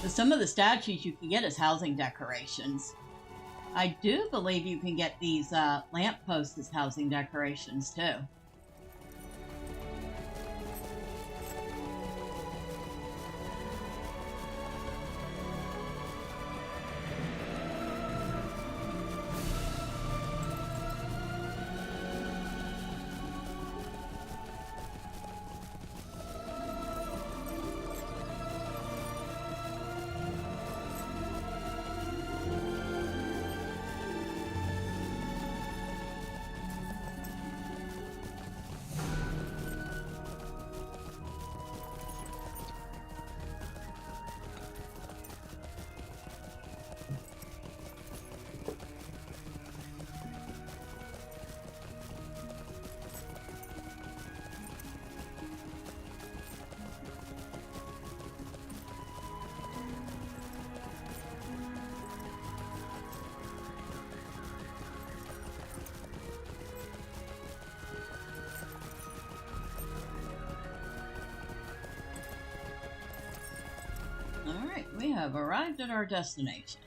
Some of the statues you can get as housing decorations. I do believe you can get these lampposts as housing decorations too. Alright, we have arrived at our destination.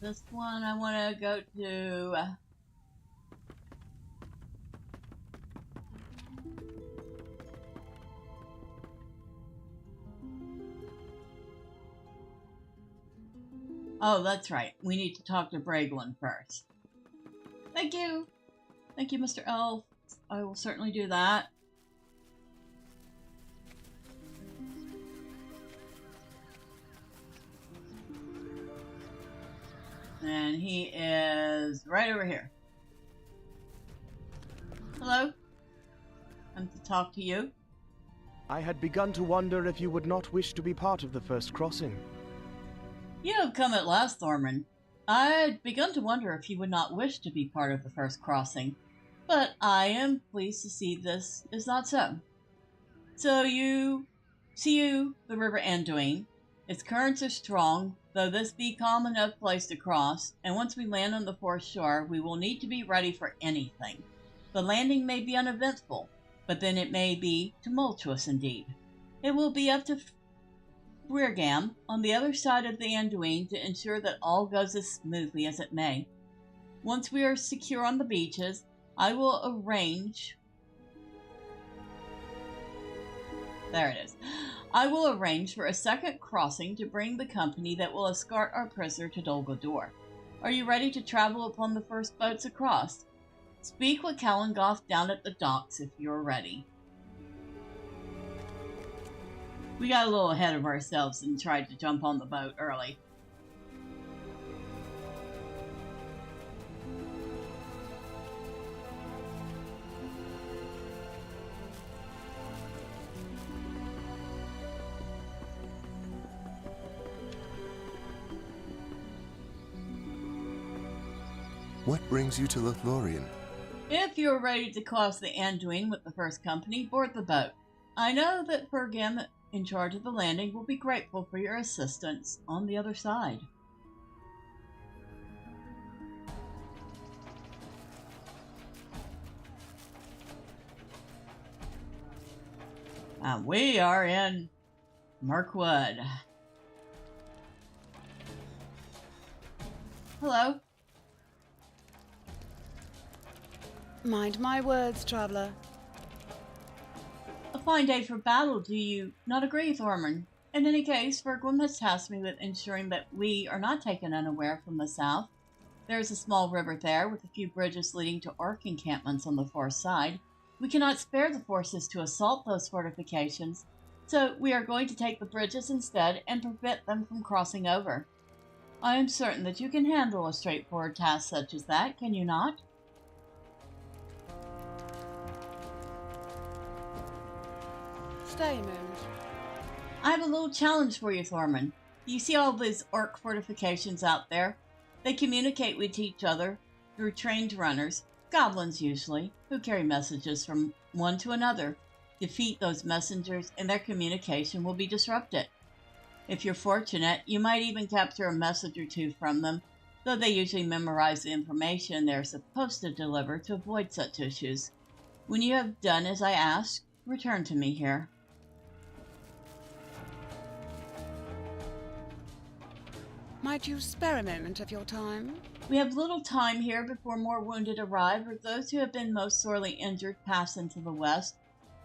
This one I want to go to. Oh, that's right. We need to talk to Broin first. Thank you. Thank you, Mr. Elf. I will certainly do that. And he is right over here. Hello. I'm to talk to you. I had begun to wonder if you would not wish to be part of the first crossing. You have come at last, Thormurn. I had begun to wonder if you would not wish to be part of the first crossing, but I am pleased to see this is not so. So the river Anduin. Its currents are strong, though this be calm enough place to cross, and once we land on the forest shore, we will need to be ready for anything. The landing may be uneventful, but then it may be tumultuous indeed. It will be up to Brigam on the other side of the Anduin to ensure that all goes as smoothly as it may. Once we are secure on the beaches, I will arrange... There it is. I will arrange for a second crossing to bring the company that will escort our prisoner to Dol Guldur. Are you ready to travel upon the first boats across? Speak with Kalangoth down at the docks if you're ready. We got a little ahead of ourselves and tried to jump on the boat early. What brings you to Lothlorien? If you're ready to cross the Anduin with the first company, board the boat. I know that Fergim, in charge of the landing, will be grateful for your assistance on the other side. We are in Mirkwood. Hello. Mind my words, traveler. A fine day for battle, do you not agree, Thormurn? In any case, Fergim has tasked me with ensuring that we are not taken unaware from the south. There is a small river there, with a few bridges leading to orc encampments on the far side. We cannot spare the forces to assault those fortifications, so we are going to take the bridges instead and prevent them from crossing over. I am certain that you can handle a straightforward task such as that, can you not? Stay a moment. I have a little challenge for you, Thormurn. You see all these orc fortifications out there? They communicate with each other through trained runners, goblins usually, who carry messages from one to another. Defeat those messengers and their communication will be disrupted. If you're fortunate, you might even capture a message or two from them, though they usually memorize the information they're supposed to deliver to avoid such issues. When you have done as I ask, return to me here. Might you spare a moment of your time? We have little time here before more wounded arrive, or those who have been most sorely injured pass into the west,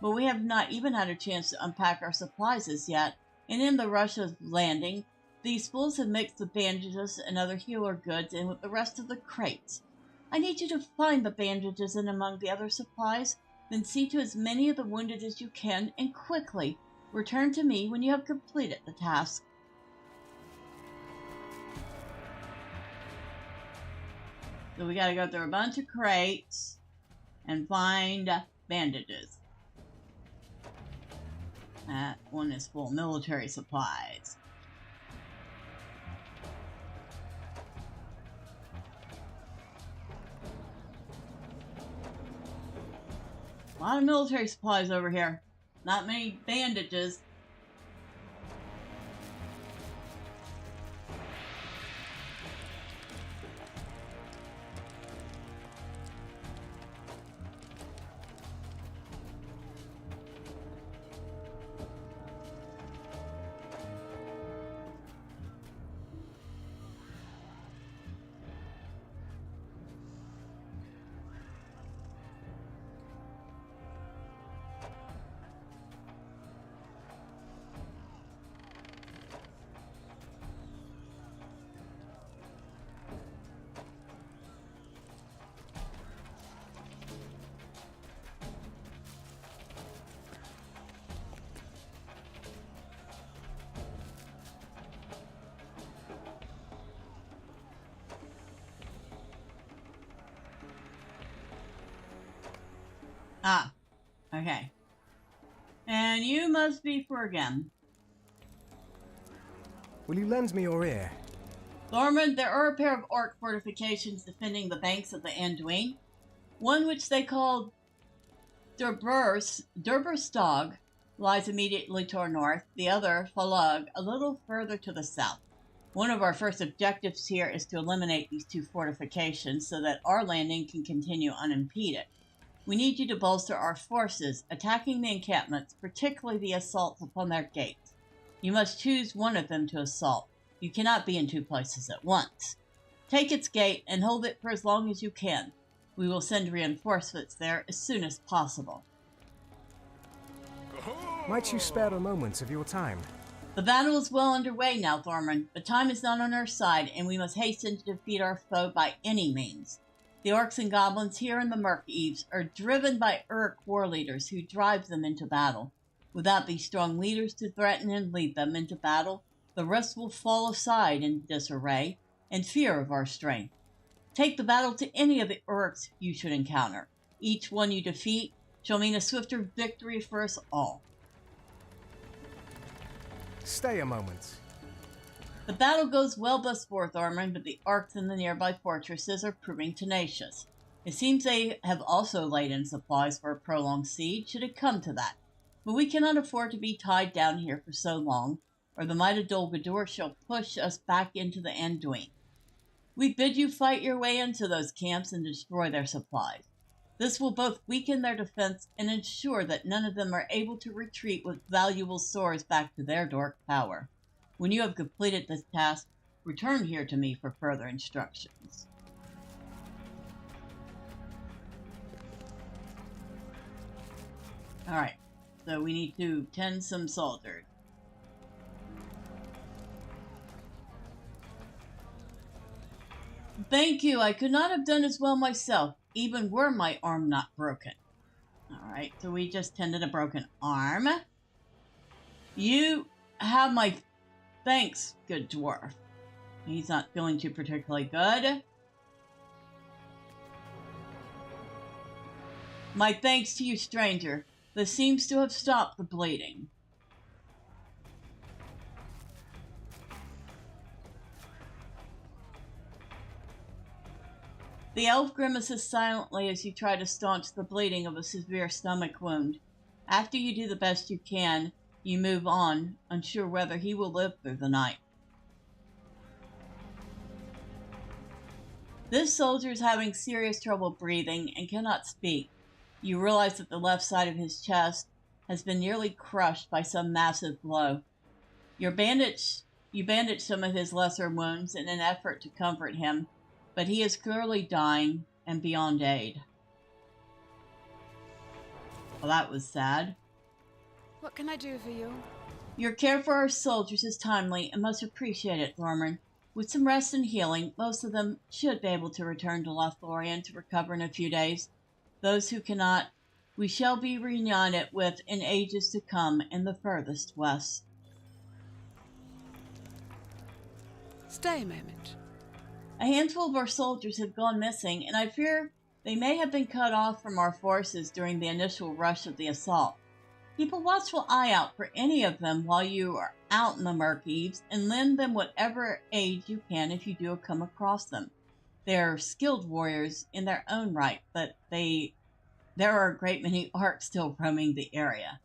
but we have not even had a chance to unpack our supplies as yet, and in the rush of landing, these fools have mixed the bandages and other healer goods in with the rest of the crates. I need you to find the bandages in among the other supplies, then see to as many of the wounded as you can, and quickly. Return to me when you have completed the task. So we gotta go through a bunch of crates and find bandages. That one is full of military supplies. A lot of military supplies over here. Not many bandages. Ah, okay. And you must be Fergim. Will you lend me your ear? Thormurn, there are a pair of orc fortifications defending the banks of the Anduin. One which they call Durberstog lies immediately to our north, the other, Folog, a little further to the south. One of our first objectives here is to eliminate these two fortifications so that our landing can continue unimpeded. We need you to bolster our forces, attacking the encampments, particularly the assaults upon their gates. You must choose one of them to assault. You cannot be in two places at once. Take its gate and hold it for as long as you can. We will send reinforcements there as soon as possible. Might you spare a moment of your time? The battle is well underway now, Thormurn, but time is not on our side, and we must hasten to defeat our foe by any means. The orcs and goblins here in the Murk Eves are driven by Uruk war leaders who drive them into battle. Without these strong leaders to threaten and lead them into battle, the rest will fall aside in disarray and fear of our strength. Take the battle to any of the orcs you should encounter. Each one you defeat shall mean a swifter victory for us all. Stay a moment. The battle goes well thus far, Thormurn, but the orcs in the nearby fortresses are proving tenacious. It seems they have also laid in supplies for a prolonged siege, should it come to that. But we cannot afford to be tied down here for so long, or the might of Dol Guldur shall push us back into the Anduin. We bid you fight your way into those camps and destroy their supplies. This will both weaken their defense and ensure that none of them are able to retreat with valuable stores back to their Dork power. When you have completed this task, return here to me for further instructions. Alright, so we need to tend some soldiers. Thank you, I could not have done as well myself, even were my arm not broken. Alright, so we just tended a broken arm. You have my thanks, good dwarf. He's not feeling too particularly good. My thanks to you, stranger. This seems to have stopped the bleeding. The elf grimaces silently as you try to staunch the bleeding of a severe stomach wound. After you do the best you can, you move on, unsure whether he will live through the night. This soldier is having serious trouble breathing and cannot speak. You realize that the left side of his chest has been nearly crushed by some massive blow. You bandage some of his lesser wounds in an effort to comfort him, but he is clearly dying and beyond aid. Well, that was sad. What can I do for you? Your care for our soldiers is timely and must appreciate it, Thormurn. With some rest and healing, most of them should be able to return to Lothlorien to recover in a few days. Those who cannot, we shall be reunited with in ages to come in the furthest west. Stay a moment. A handful of our soldiers have gone missing, and I fear they may have been cut off from our forces during the initial rush of the assault. Keep a watchful eye out for any of them while you are out in the Murkeves, and lend them whatever aid you can if you do come across them. They are skilled warriors in their own right, but there are a great many orcs still roaming the area.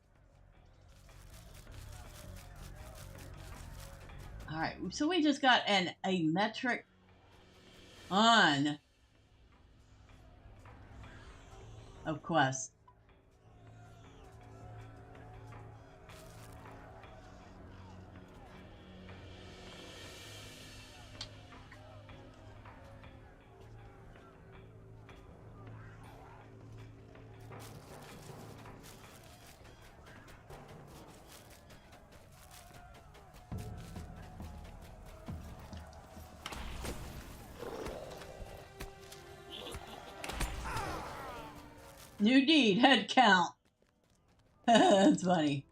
Alright, so we just got a metric ton of quests. New deed, head count. That's funny.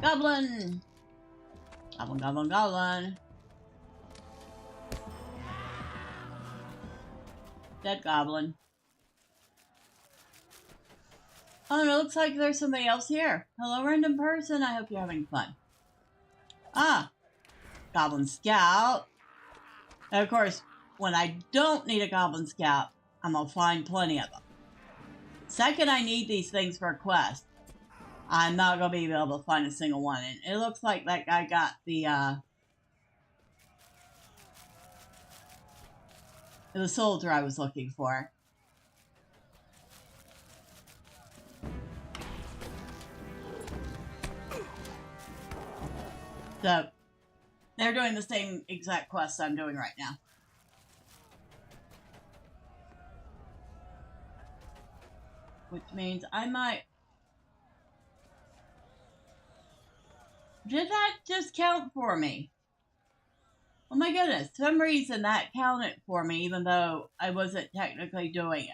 Goblin! Goblin, goblin, goblin. Dead goblin. Oh no, looks like there's somebody else here. Hello, random person. I hope you're having fun. Ah, Goblin Scout. And of course, when I don't need a Goblin Scout, I'm gonna find plenty of them. Second, I need these things for a quest. I'm not gonna be able to find a single one. And it looks like that guy got the soldier I was looking for. So, they're doing the same exact quest I'm doing right now. Which means I might... Did that just count for me? Oh my goodness, for some reason that counted for me even though I wasn't technically doing it.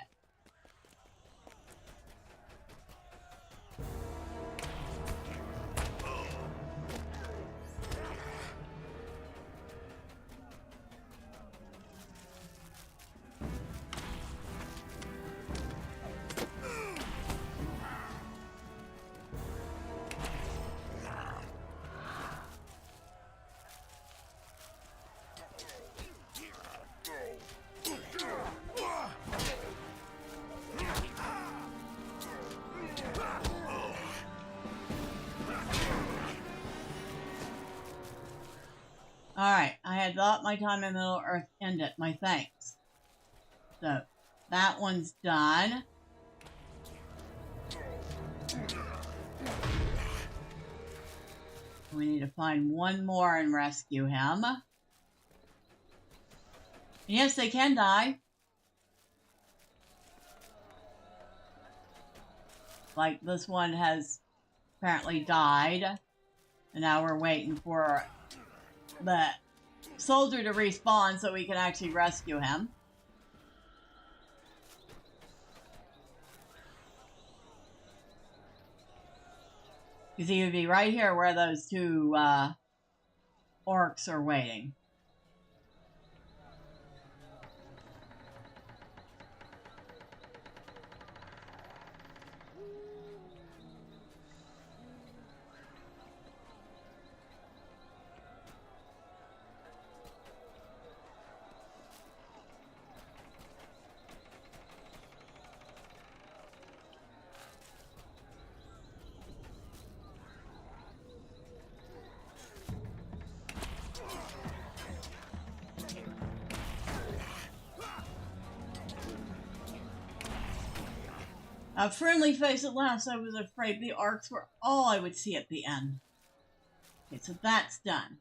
Alright, I had thought my time in Middle Earth ended. My thanks. So, that one's done. We need to find one more and rescue him. And yes, they can die. Like this one has apparently died. And now we're waiting for the soldier to respawn so we can actually rescue him. Because he would be right here where those two orcs are waiting. A friendly face at last. I was afraid the arcs were all I would see at the end. Okay, so that's done.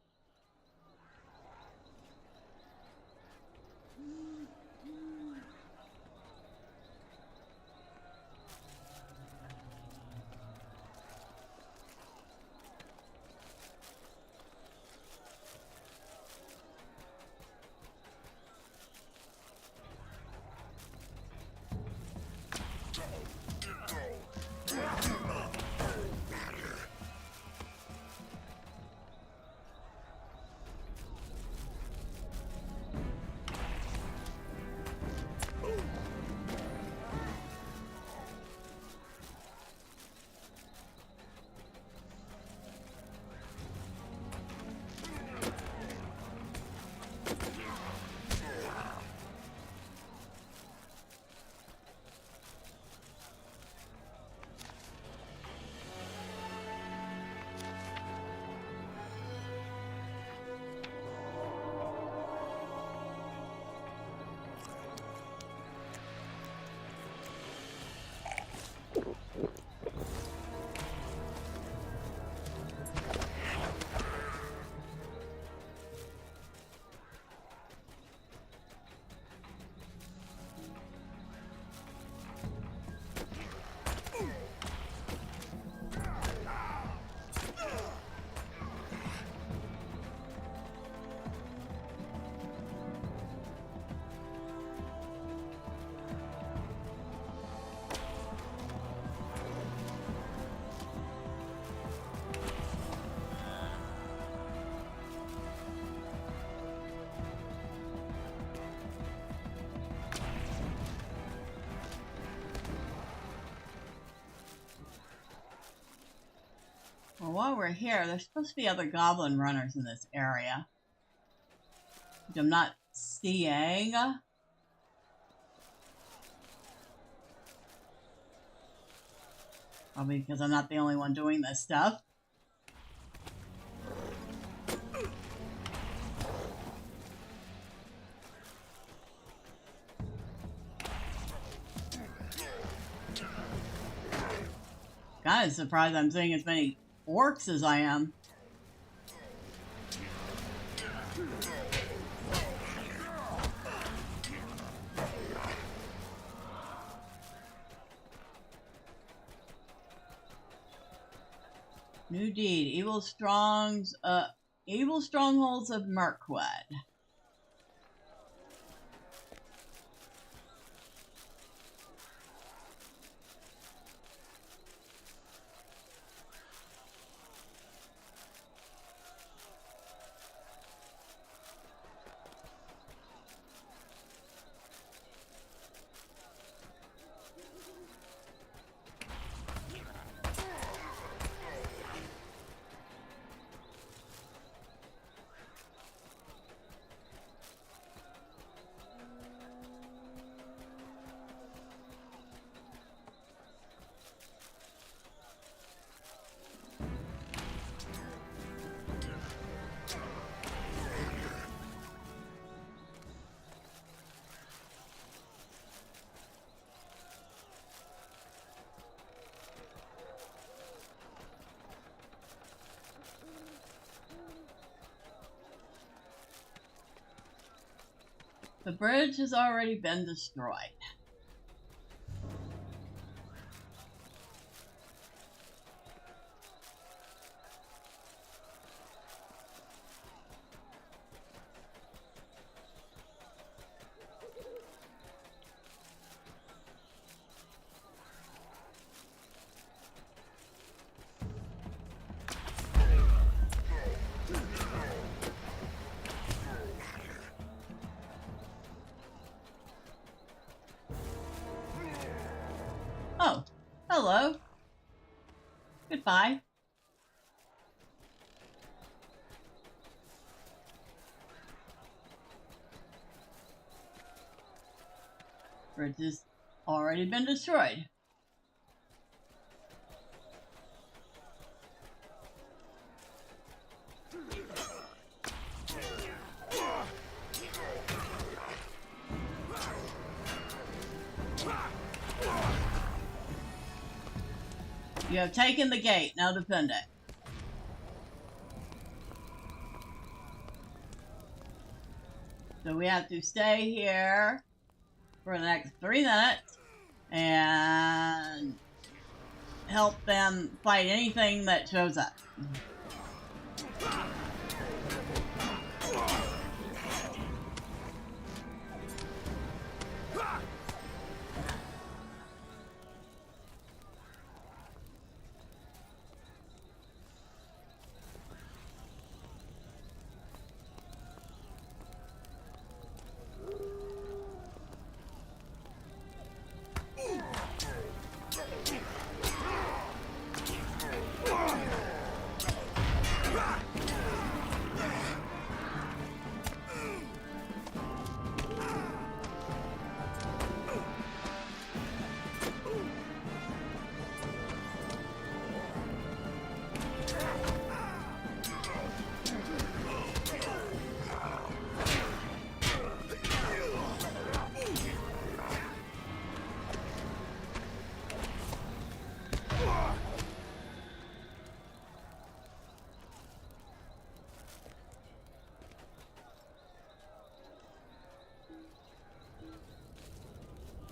Well, while we're here, there's supposed to be other goblin runners in this area, which I'm not seeing. Probably because I'm not the only one doing this stuff. Kind of surprised I'm seeing as many orcs as I am. New deed. Evil Strong's Evil Strongholds of Mirkwood. The bridge has already been destroyed. Oh, hello. Goodbye. Bridge has already been destroyed. You have taken the gate, now defend it. So we have to stay here for the next 3 minutes and help them fight anything that shows up.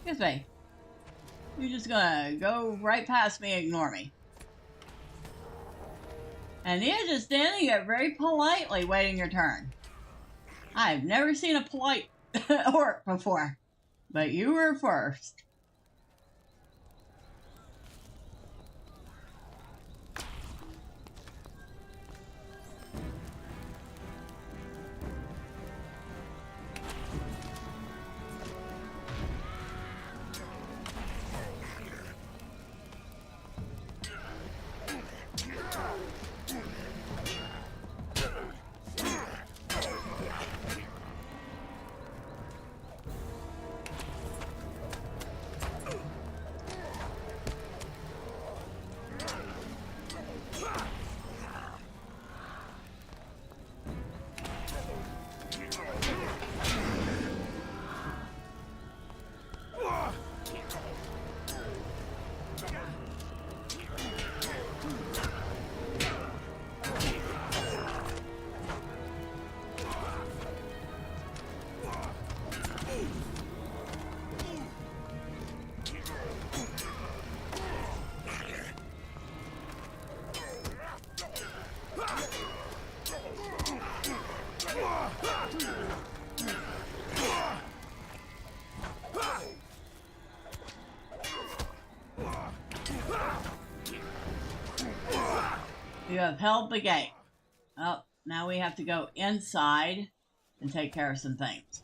Excuse me. You're just gonna go right past me and ignore me. And you're just standing there very politely waiting your turn. I've never seen a polite orc before, but you were first. You have held the gate. Oh, now we have to go inside and take care of some things.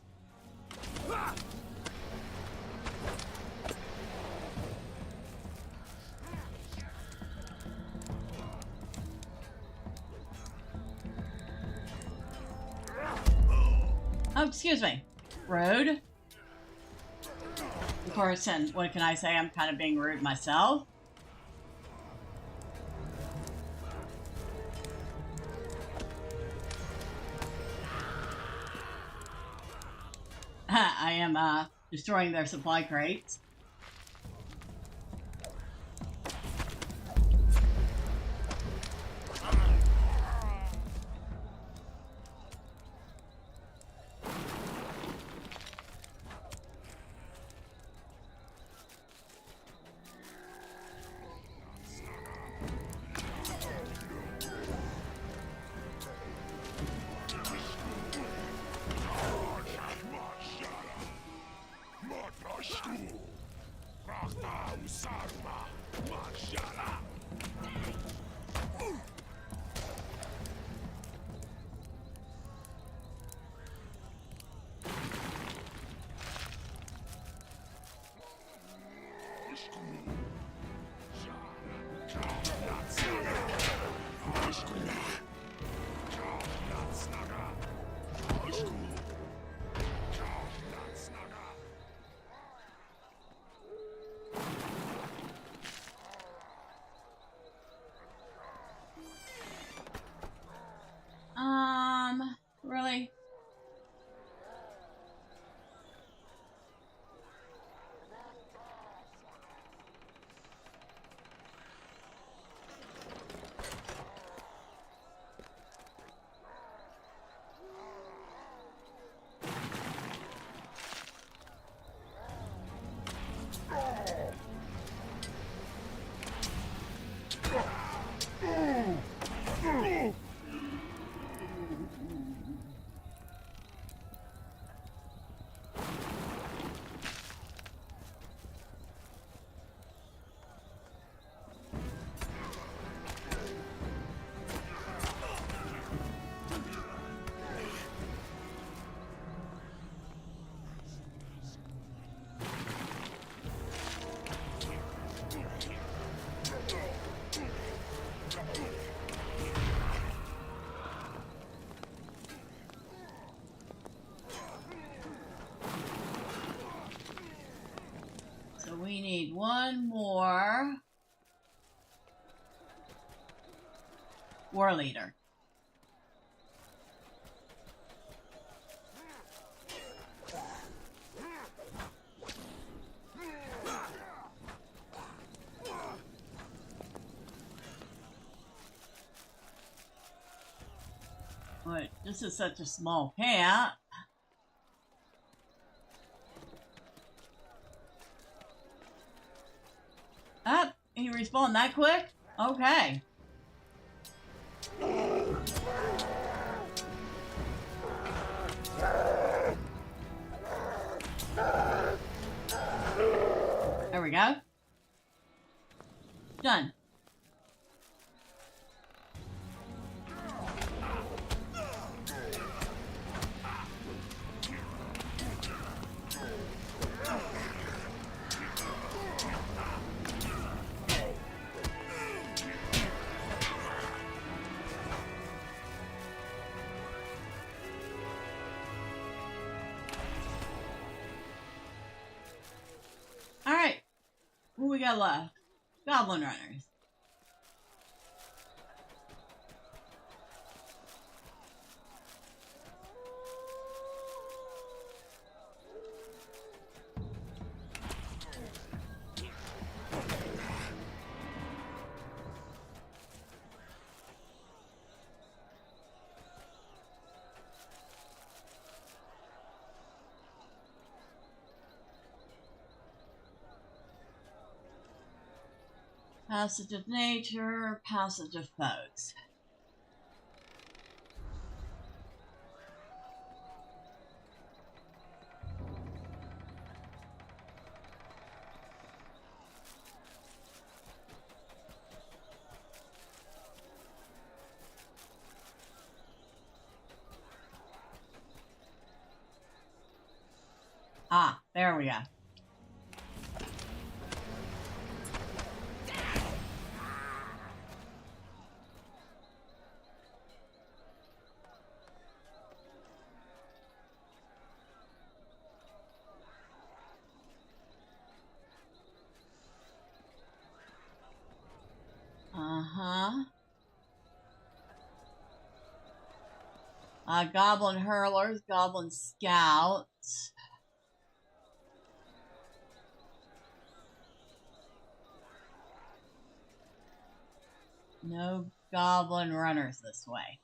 Oh, excuse me. Rude. Of course, and what can I say? I'm kind of being rude myself. I am destroying their supply crates. Really? So we need one more war leader. But this is such a small camp. Ah, he respawned that quick? Okay. There we go. Done. Alright. What we got left? Goblin runners. Passage of nature, passage of foes. There we go. Uh-huh. Goblin hurlers, goblin scouts. No goblin runners this way.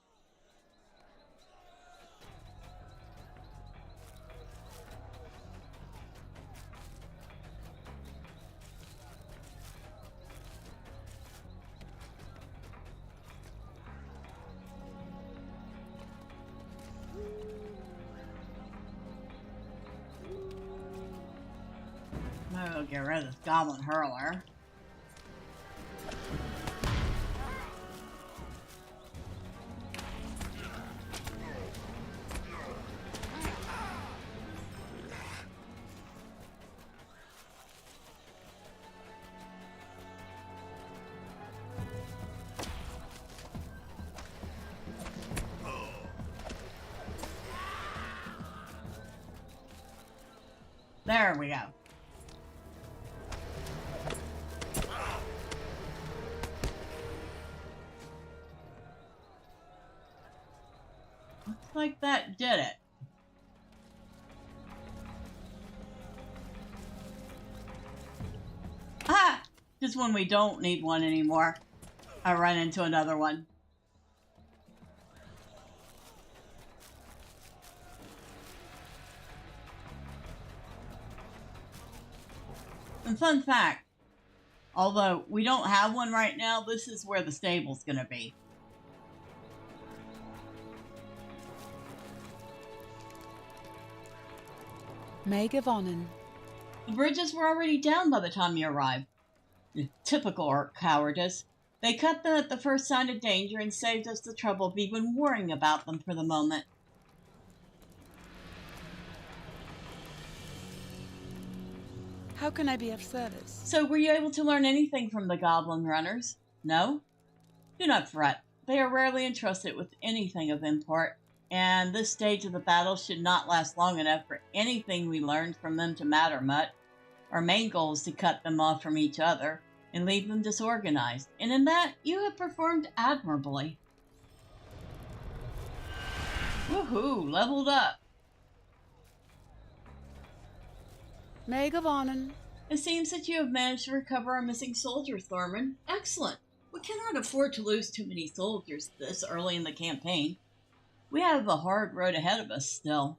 We'll get rid of this goblin hurler. There we go. Looks like that did it. Ah! Just when we don't need one anymore, I run into another one. And fun fact, although we don't have one right now, this is where the stable's gonna be. Megavonen. The bridges were already down by the time you arrived. The typical orc cowardice. They cut them at the first sign of danger and saved us the trouble of even worrying about them for the moment. How can I be of service? So, were you able to learn anything from the goblin runners? No? Do not fret. They are rarely entrusted with anything of import, and this stage of the battle should not last long enough for anything we learned from them to matter much. Our main goal is to cut them off from each other and leave them disorganized, and in that you have performed admirably. Woohoo! Leveled up! Megavonen. It seems that you have managed to recover our missing soldier, Thormurn. Excellent! We cannot afford to lose too many soldiers this early in the campaign. We have a hard road ahead of us still.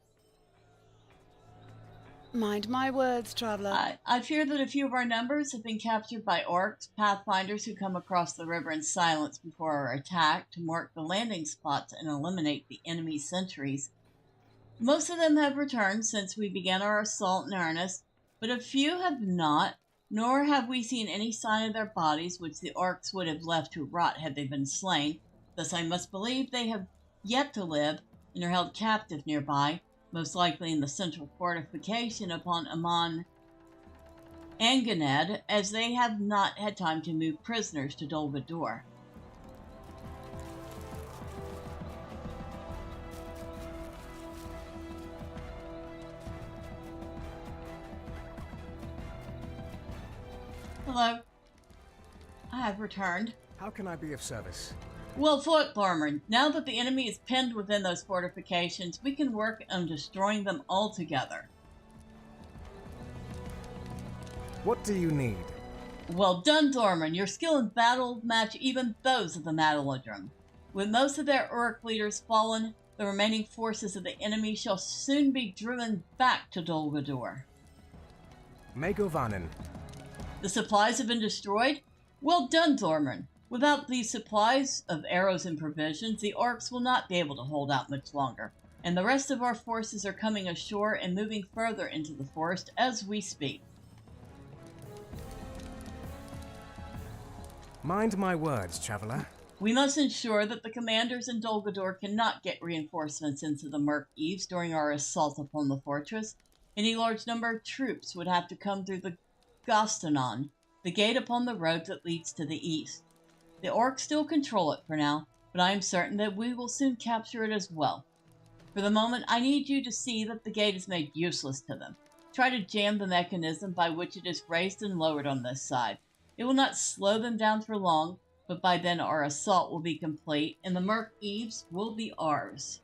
Mind my words, traveler. I fear that a few of our numbers have been captured by orcs, pathfinders who come across the river in silence before our attack to mark the landing spots and eliminate the enemy sentries. Most of them have returned since we began our assault in earnest, but a few have not, nor have we seen any sign of their bodies, which the orcs would have left to rot had they been slain. Thus I must believe they have yet to live and are held captive nearby, most likely in the central fortification upon Amon Anganed, as they have not had time to move prisoners to Dol Guldur. Hello. I have returned. How can I be of service? Well fought, Thormurn. Now that the enemy is pinned within those fortifications, we can work on destroying them altogether. What do you need? Well done, Thormurn. Your skill in battle match even those of the Madelodrum. With most of their orc leaders fallen, the remaining forces of the enemy shall soon be driven back to Dol Guldur. Megavonen. The supplies have been destroyed? Well done, Thormurn. Without these supplies of arrows and provisions, the orcs will not be able to hold out much longer, and the rest of our forces are coming ashore and moving further into the forest as we speak. Mind my words, traveler. We must ensure that the commanders in Dol Guldur cannot get reinforcements into the Murk Eves during our assault upon the fortress. Any large number of troops would have to come through the Gostanon, the gate upon the road that leads to the east. The orcs still control it for now, but I am certain that we will soon capture it as well. For the moment, I need you to see that the gate is made useless to them. Try to jam the mechanism by which it is raised and lowered on this side. It will not slow them down for long, but by then our assault will be complete, and the Merc Eves will be ours.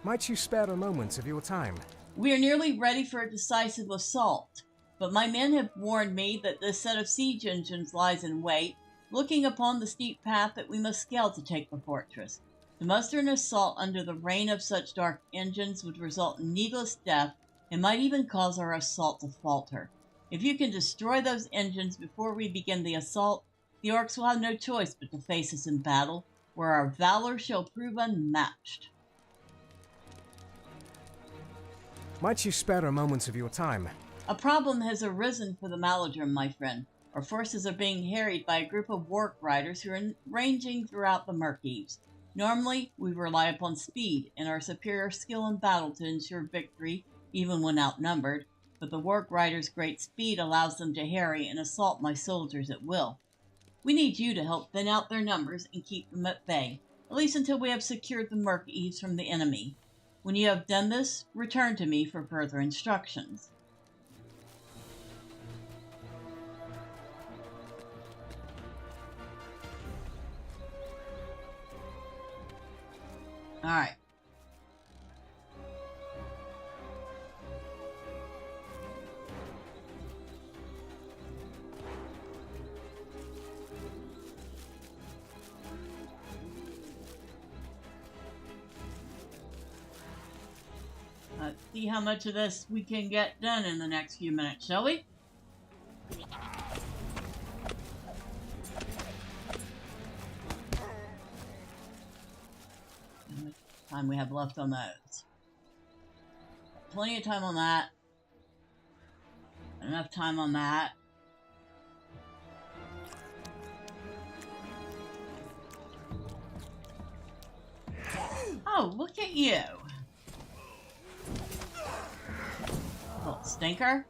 Might you spare a moment of your time? We are nearly ready for a decisive assault, but my men have warned me that this set of siege engines lies in wait, looking upon the steep path that we must scale to take the fortress. To muster an assault under the reign of such dark engines would result in needless death and might even cause our assault to falter. If you can destroy those engines before we begin the assault, the orcs will have no choice but to face us in battle, where our valor shall prove unmatched. Might you spare a moment of your time? A problem has arisen for the Maladrim, my friend. Our forces are being harried by a group of warg riders who are ranging throughout the Merc Eves. Normally, we rely upon speed and our superior skill in battle to ensure victory, even when outnumbered, but the warg riders' great speed allows them to harry and assault my soldiers at will. We need you to help thin out their numbers and keep them at bay, at least until we have secured the Merc Eves from the enemy. When you have done this, return to me for further instructions. All right. Let's see how much of this we can get done in the next few minutes, shall we? How much time we have left on those? Plenty of time on that. Enough time on that. Oh, look at you. Little stinker.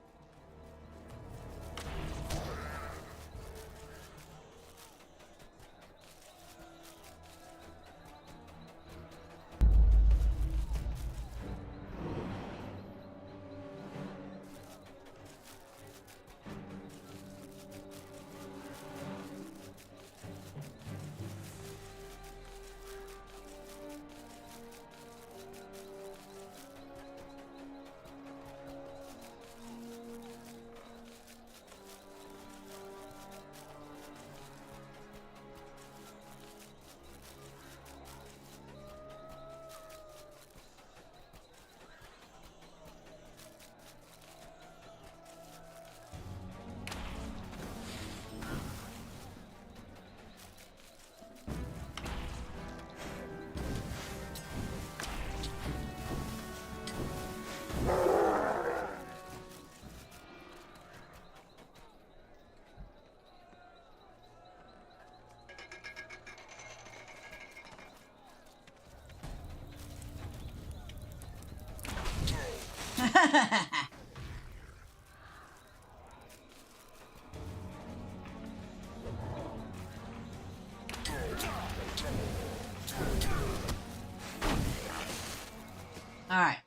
Alright.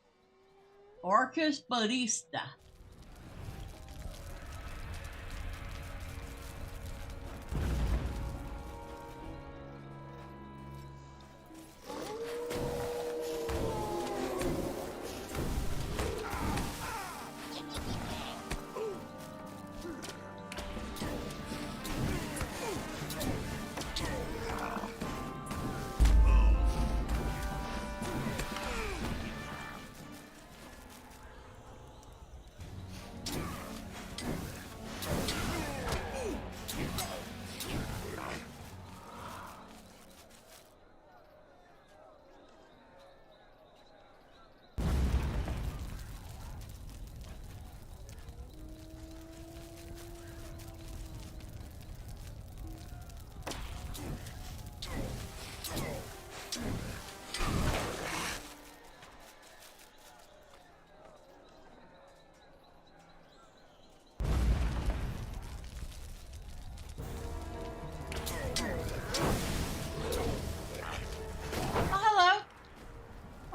Orcus Barista.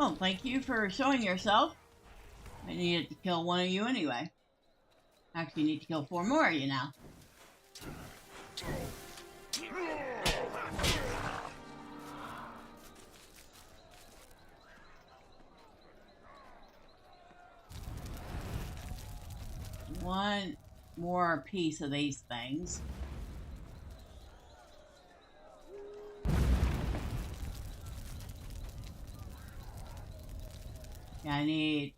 Oh, thank you for showing yourself. I needed to kill one of you anyway. Actually, you need to kill 4 more of you now. One more piece of these things. Yeah, I need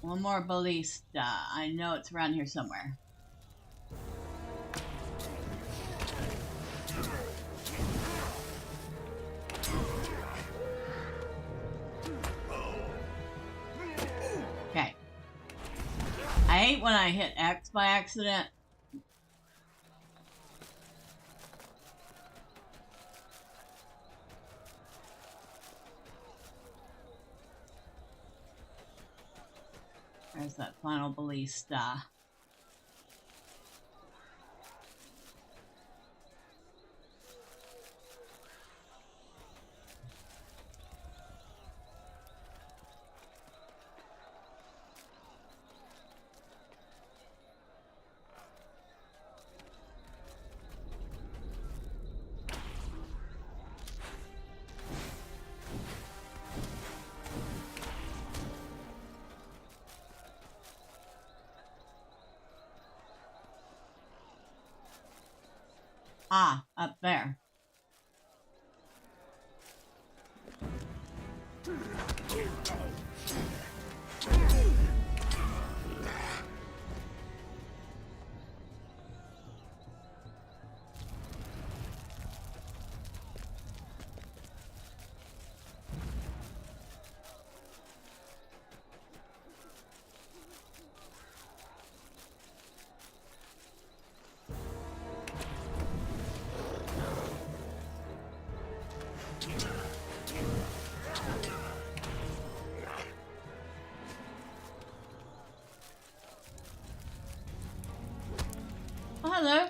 one more ballista. I know it's around here somewhere. Okay. I hate when I hit X by accident. There's that final ballista. Ah, up there. Oh, hello.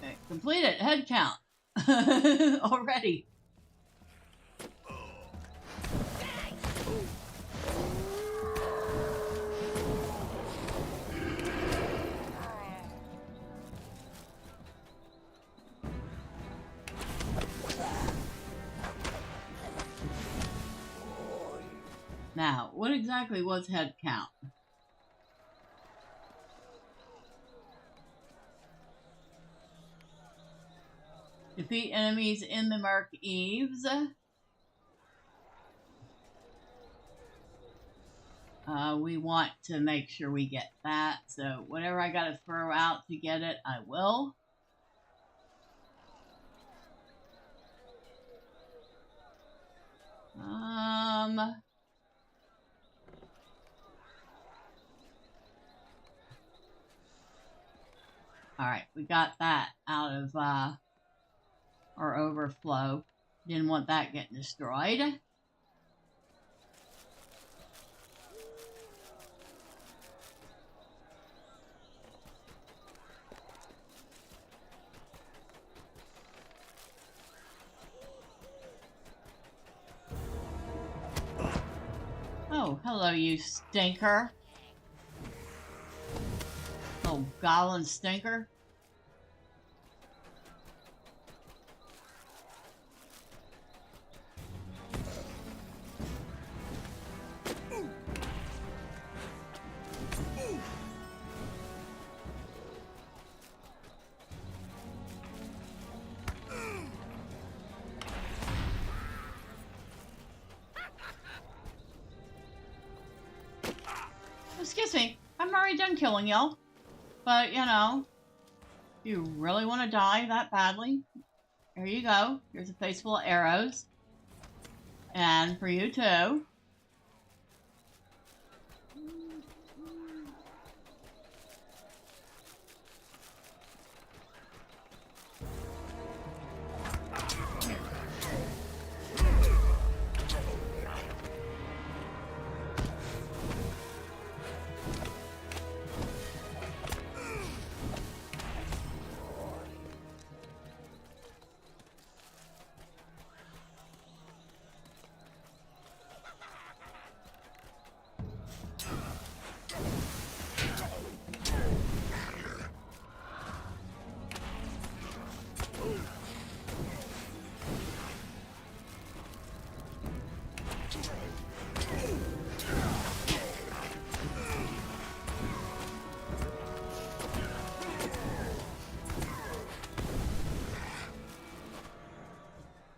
Okay, completed. Head count. Already. Now, what exactly was head count? Defeat enemies in the Mark Eves. We want to make sure we get that. So whatever I gotta throw out to get it, I will. Alright, we got that out of our overflow. Didn't want that getting destroyed. Oh, hello, you stinker. Oh, goblin stinker. Excuse me, I'm already done killing y'all. But, you know, if you really want to die that badly, here you go. Here's a face full of arrows. And for you too.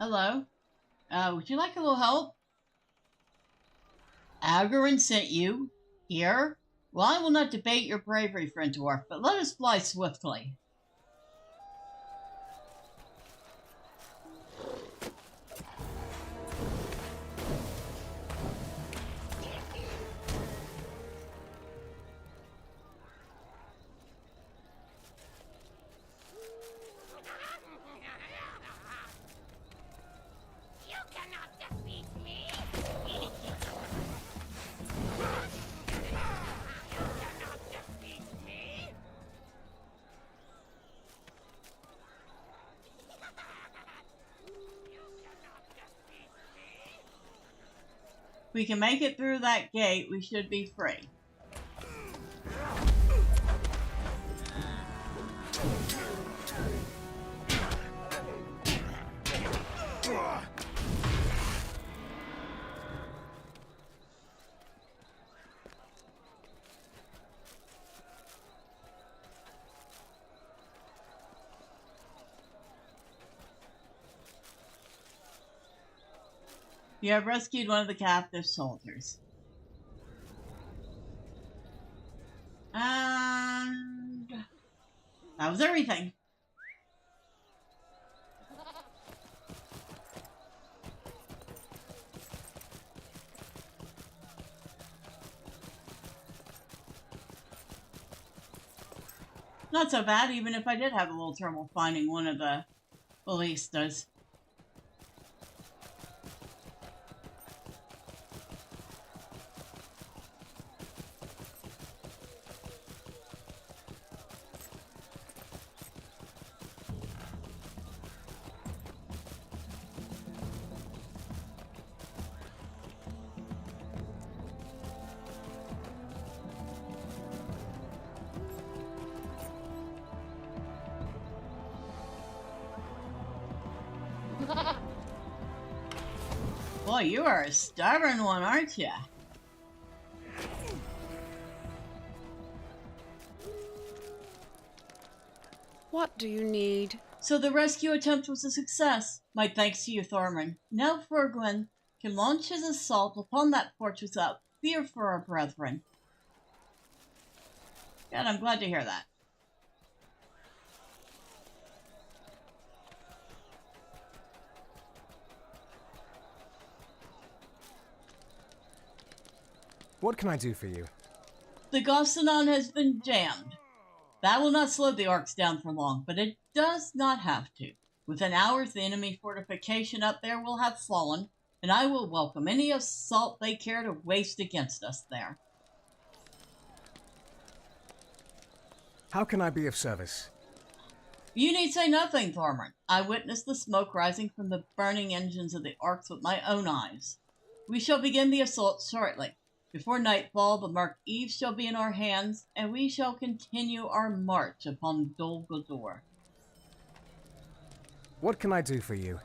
Hello. Would you like a little help? Algarin sent you here? Well, I will not debate your bravery, friend dwarf, but let us fly swiftly. You cannot defeat me! You cannot defeat me! If we can make it through that gate, we should be free. You have rescued one of the captive soldiers. And that was everything. Not so bad, even if I did have a little trouble finding one of the ballistas. Boy, you are a stubborn one, aren't you? What do you need? So the rescue attempt was a success. My thanks to you, Thormurn. Now Fergwyn can launch his assault upon that fortress without fear for our brethren. Good, I'm glad to hear that. What can I do for you? The Gossanon has been jammed. That will not slow the orcs down for long, but it does not have to. Within hours, the enemy fortification up there will have fallen, and I will welcome any assault they care to waste against us there. How can I be of service? You need say nothing, Thormurn. I witnessed the smoke rising from the burning engines of the orcs with my own eyes. We shall begin the assault shortly. Before nightfall, the Mark Eve shall be in our hands, and we shall continue our march upon Dol Guldur. What can I do for you?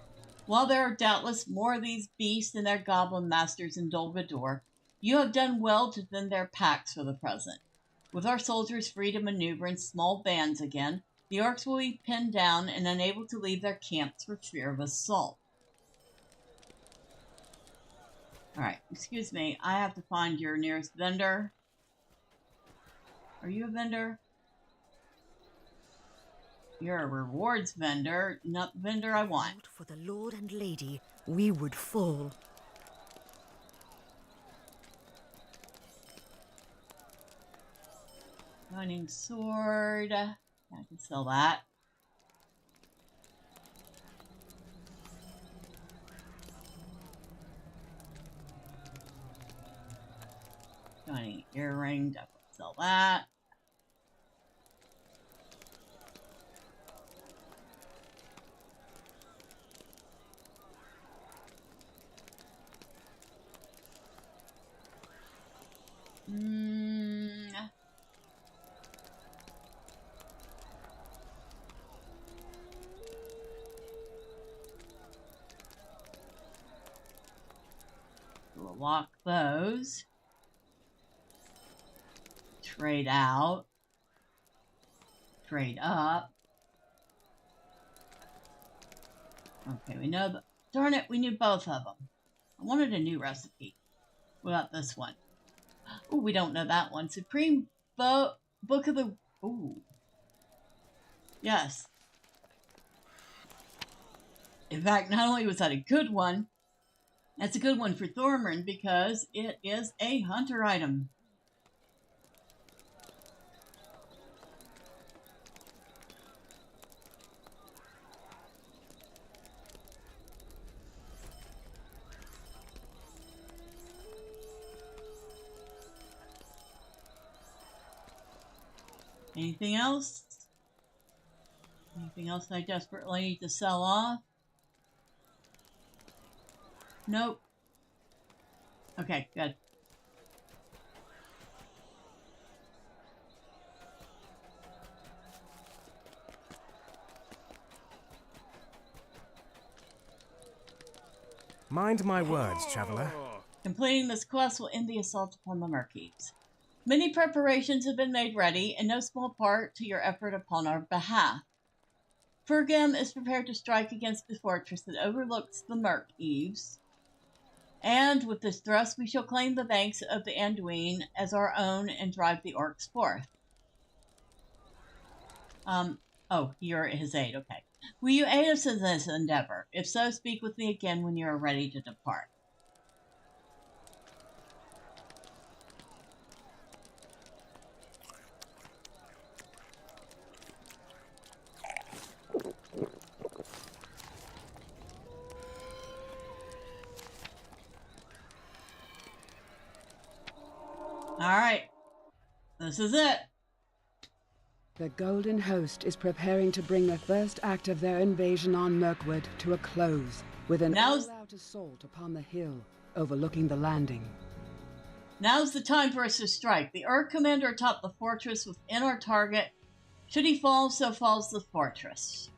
While there are doubtless more of these beasts and their goblin masters in Dol Guldur, you have done well to thin their packs for the present. With our soldiers free to maneuver in small bands again, the orcs will be pinned down and unable to leave their camps for fear of assault. Alright, excuse me, I have to find your nearest vendor. Are you a vendor? You're a rewards vendor, not the vendor I want. For the Lord and Lady, we would fall. Running sword. I can sell that. Shiny earring, definitely sell that. We'll lock those. Trade out. Trade up. Okay, we know Darn it, we knew both of them. I wanted a new recipe. What about this one? Oh, we don't know that one. Supreme Book of the... Ooh. Yes. In fact, not only was that a good one, that's a good one for Thormurn because it is a hunter item. Anything else? Anything else I desperately need to sell off? Nope. Okay, good. Mind my words, traveler. Completing this quest will end the assault upon the Merkeys. Many preparations have been made ready, in no small part to your effort upon our behalf. Fergem is prepared to strike against the fortress that overlooks the Merk Eaves, and with this thrust we shall claim the banks of the Anduin as our own and drive the orcs forth. Oh, you're his aide, okay. Will you aid us in this endeavor? If so, speak with me again when you are ready to depart. Alright, this is it. The Golden Host is preparing to bring the first act of their invasion on Mirkwood to a close with an all-out assault upon the hill overlooking the landing. Now's the time for us to strike. The Urk commander atop the fortress within our target. Should he fall, so falls the fortress.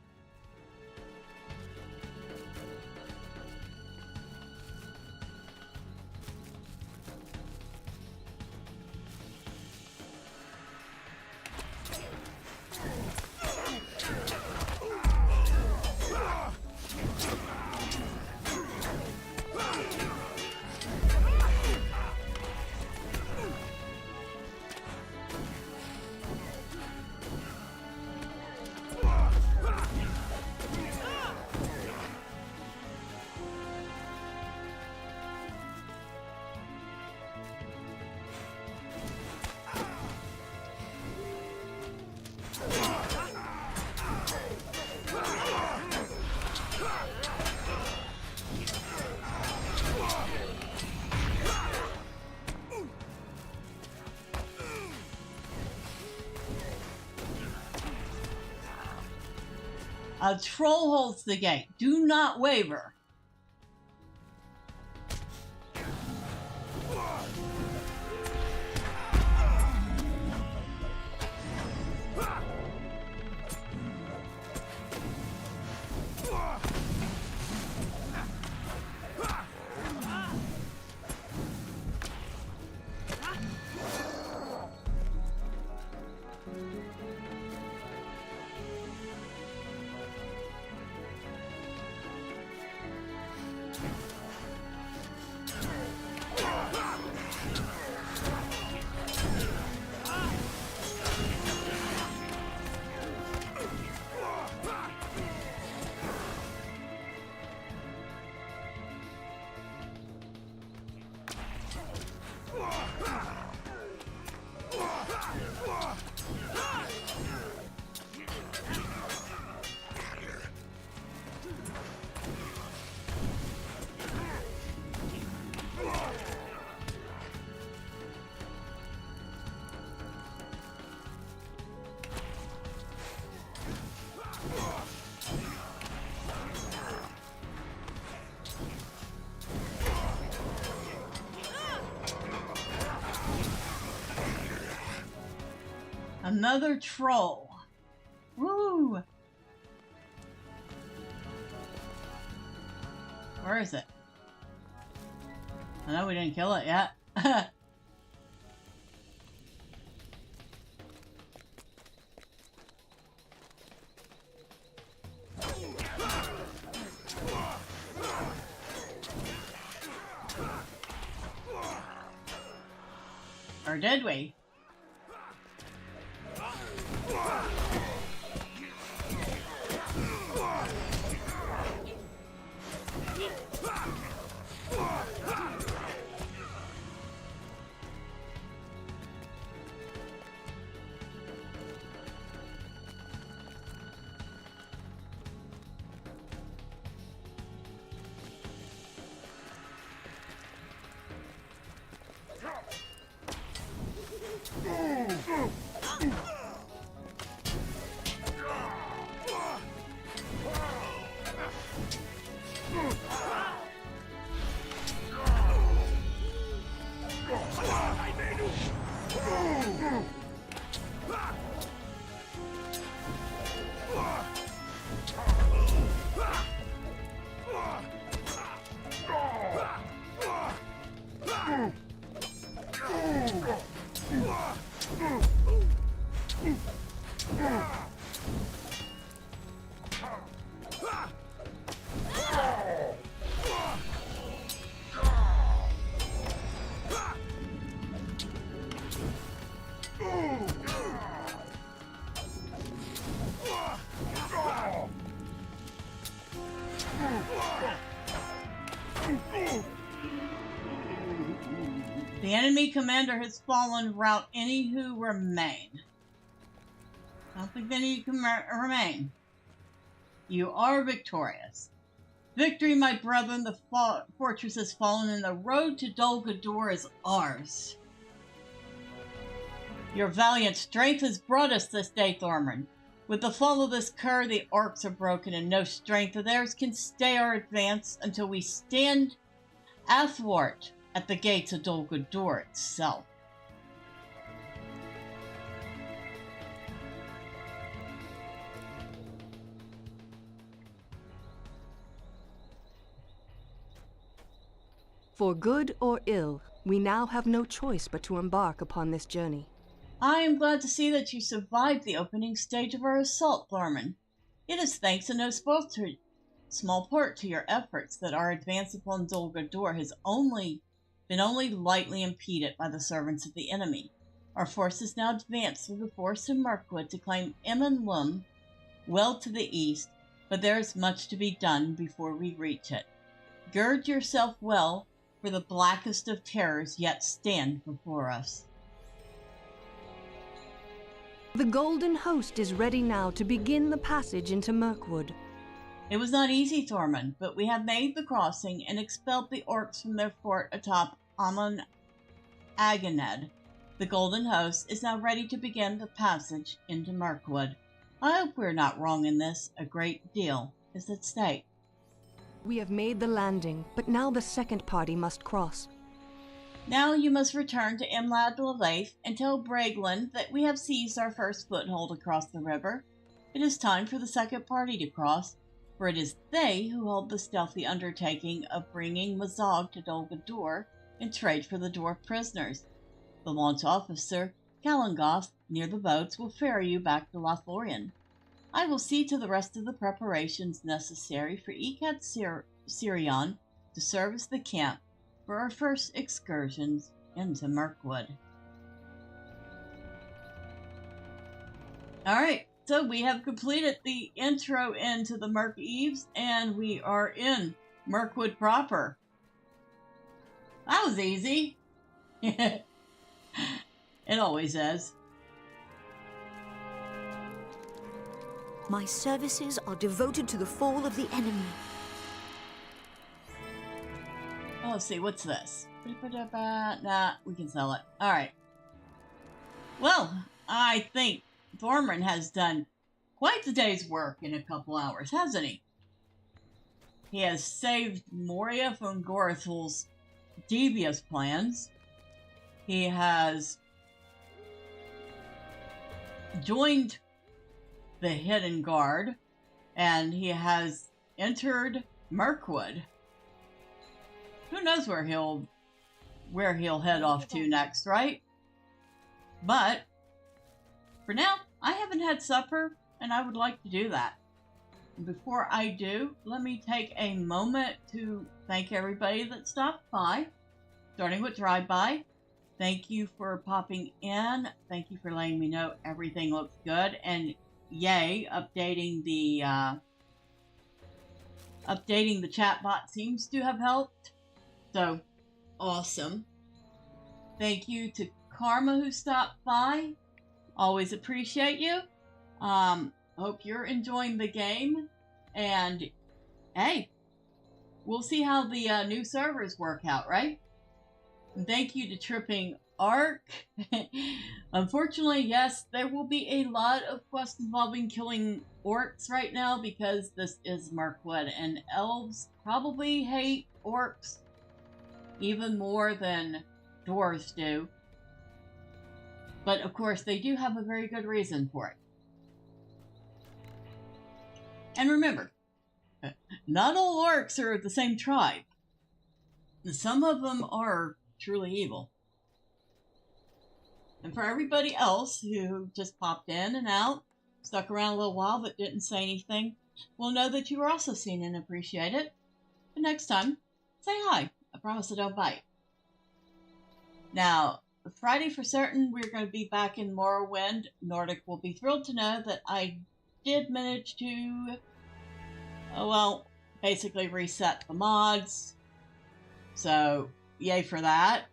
A troll holds the gate. Do not waver. Another troll. Woo! Where is it? I know we didn't kill it yet. Or did we? The enemy commander has fallen. Rout any who remain. I don't think any can remain. You are victorious. Victory, my brethren. The fortress has fallen, and the road to Dol Guldur is ours. Your valiant strength has brought us this day, Thormurn. With the fall of this cur, the orcs are broken, and no strength of theirs can stay our advance until we stand athwart at the gates of Dol Guldur itself. For good or ill, we now have no choice but to embark upon this journey. I am glad to see that you survived the opening stage of our assault, Thormurn. It is thanks in no small part to your efforts that our advance upon Dol Guldur has been only lightly impeded by the servants of the enemy. Our forces now advance through the forest of Mirkwood to claim Emyn well to the east, but there is much to be done before we reach it. Gird yourself well, for the blackest of terrors yet stand before us. The Golden Host is ready now to begin the passage into Mirkwood. It was not easy, Thormund, but we have made the crossing and expelled the orcs from their fort atop Amon Aganed. The Golden Host is now ready to begin the passage into Mirkwood. I hope we're not wrong in this. A great deal is at stake. We have made the landing, but now the second party must cross. Now you must return to Imlad Lalaith and tell Braglin that we have seized our first foothold across the river. It is time for the second party to cross, for it is they who hold the stealthy undertaking of bringing Mazog to Dol Guldur in trade for the dwarf prisoners. The launch officer, Kalangoth, near the boats, will ferry you back to Lothlorien. I will see to the rest of the preparations necessary for Ekat Sirion to serve as the camp for our first excursions into Mirkwood. Alright, so we have completed the intro into the Mirk Eves, and we are in Mirkwood proper. That was easy. It always is. My services are devoted to the fall of the enemy. Oh, let's see, what's this? Nah, we can sell it. Alright. Well, I think Thormurn has done quite the day's work in a couple hours, hasn't he? He has saved Moria from Gorothul's devious plans. He has joined the Hidden Guard, and he has entered Mirkwood. Who knows where he'll head off to next, right? But for now, I haven't had supper, and I would like to do that. Before I do, let me take a moment to thank everybody that stopped by, starting with Drive-By. Thank you for popping in. Thank you for letting me know everything looks good. And yay, updating the chat bot seems to have helped. So, awesome. Thank you to Karma who stopped by. Always appreciate you. Hope you're enjoying the game. And, hey, we'll see how the new servers work out, right? And thank you to Tripping Arc. Unfortunately, yes, there will be a lot of quests involving killing orcs right now because this is Mirkwood, and elves probably hate orcs even more than dwarves do. But of course, they do have a very good reason for it. And remember, not all orcs are the same tribe. Some of them are truly evil. And for everybody else who just popped in and out, stuck around a little while but didn't say anything, we'll know that you were also seen and appreciated. But next time, say hi. I promise I don't bite. Now, Friday for certain, we're going to be back in Morrowind. Nordic will be thrilled to know that I did manage to, basically reset the mods. So, yay for that.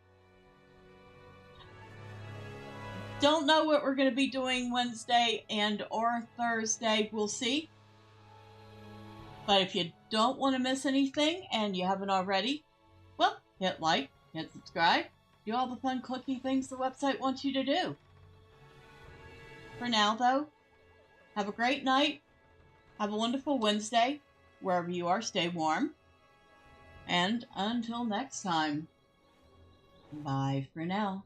Don't know what we're going to be doing Wednesday and or Thursday. We'll see. But if you don't want to miss anything and you haven't already, well, hit like, hit subscribe, do all the fun clicky things the website wants you to do. For now, though, have a great night. Have a wonderful Wednesday. Wherever you are, stay warm. And until next time, bye for now.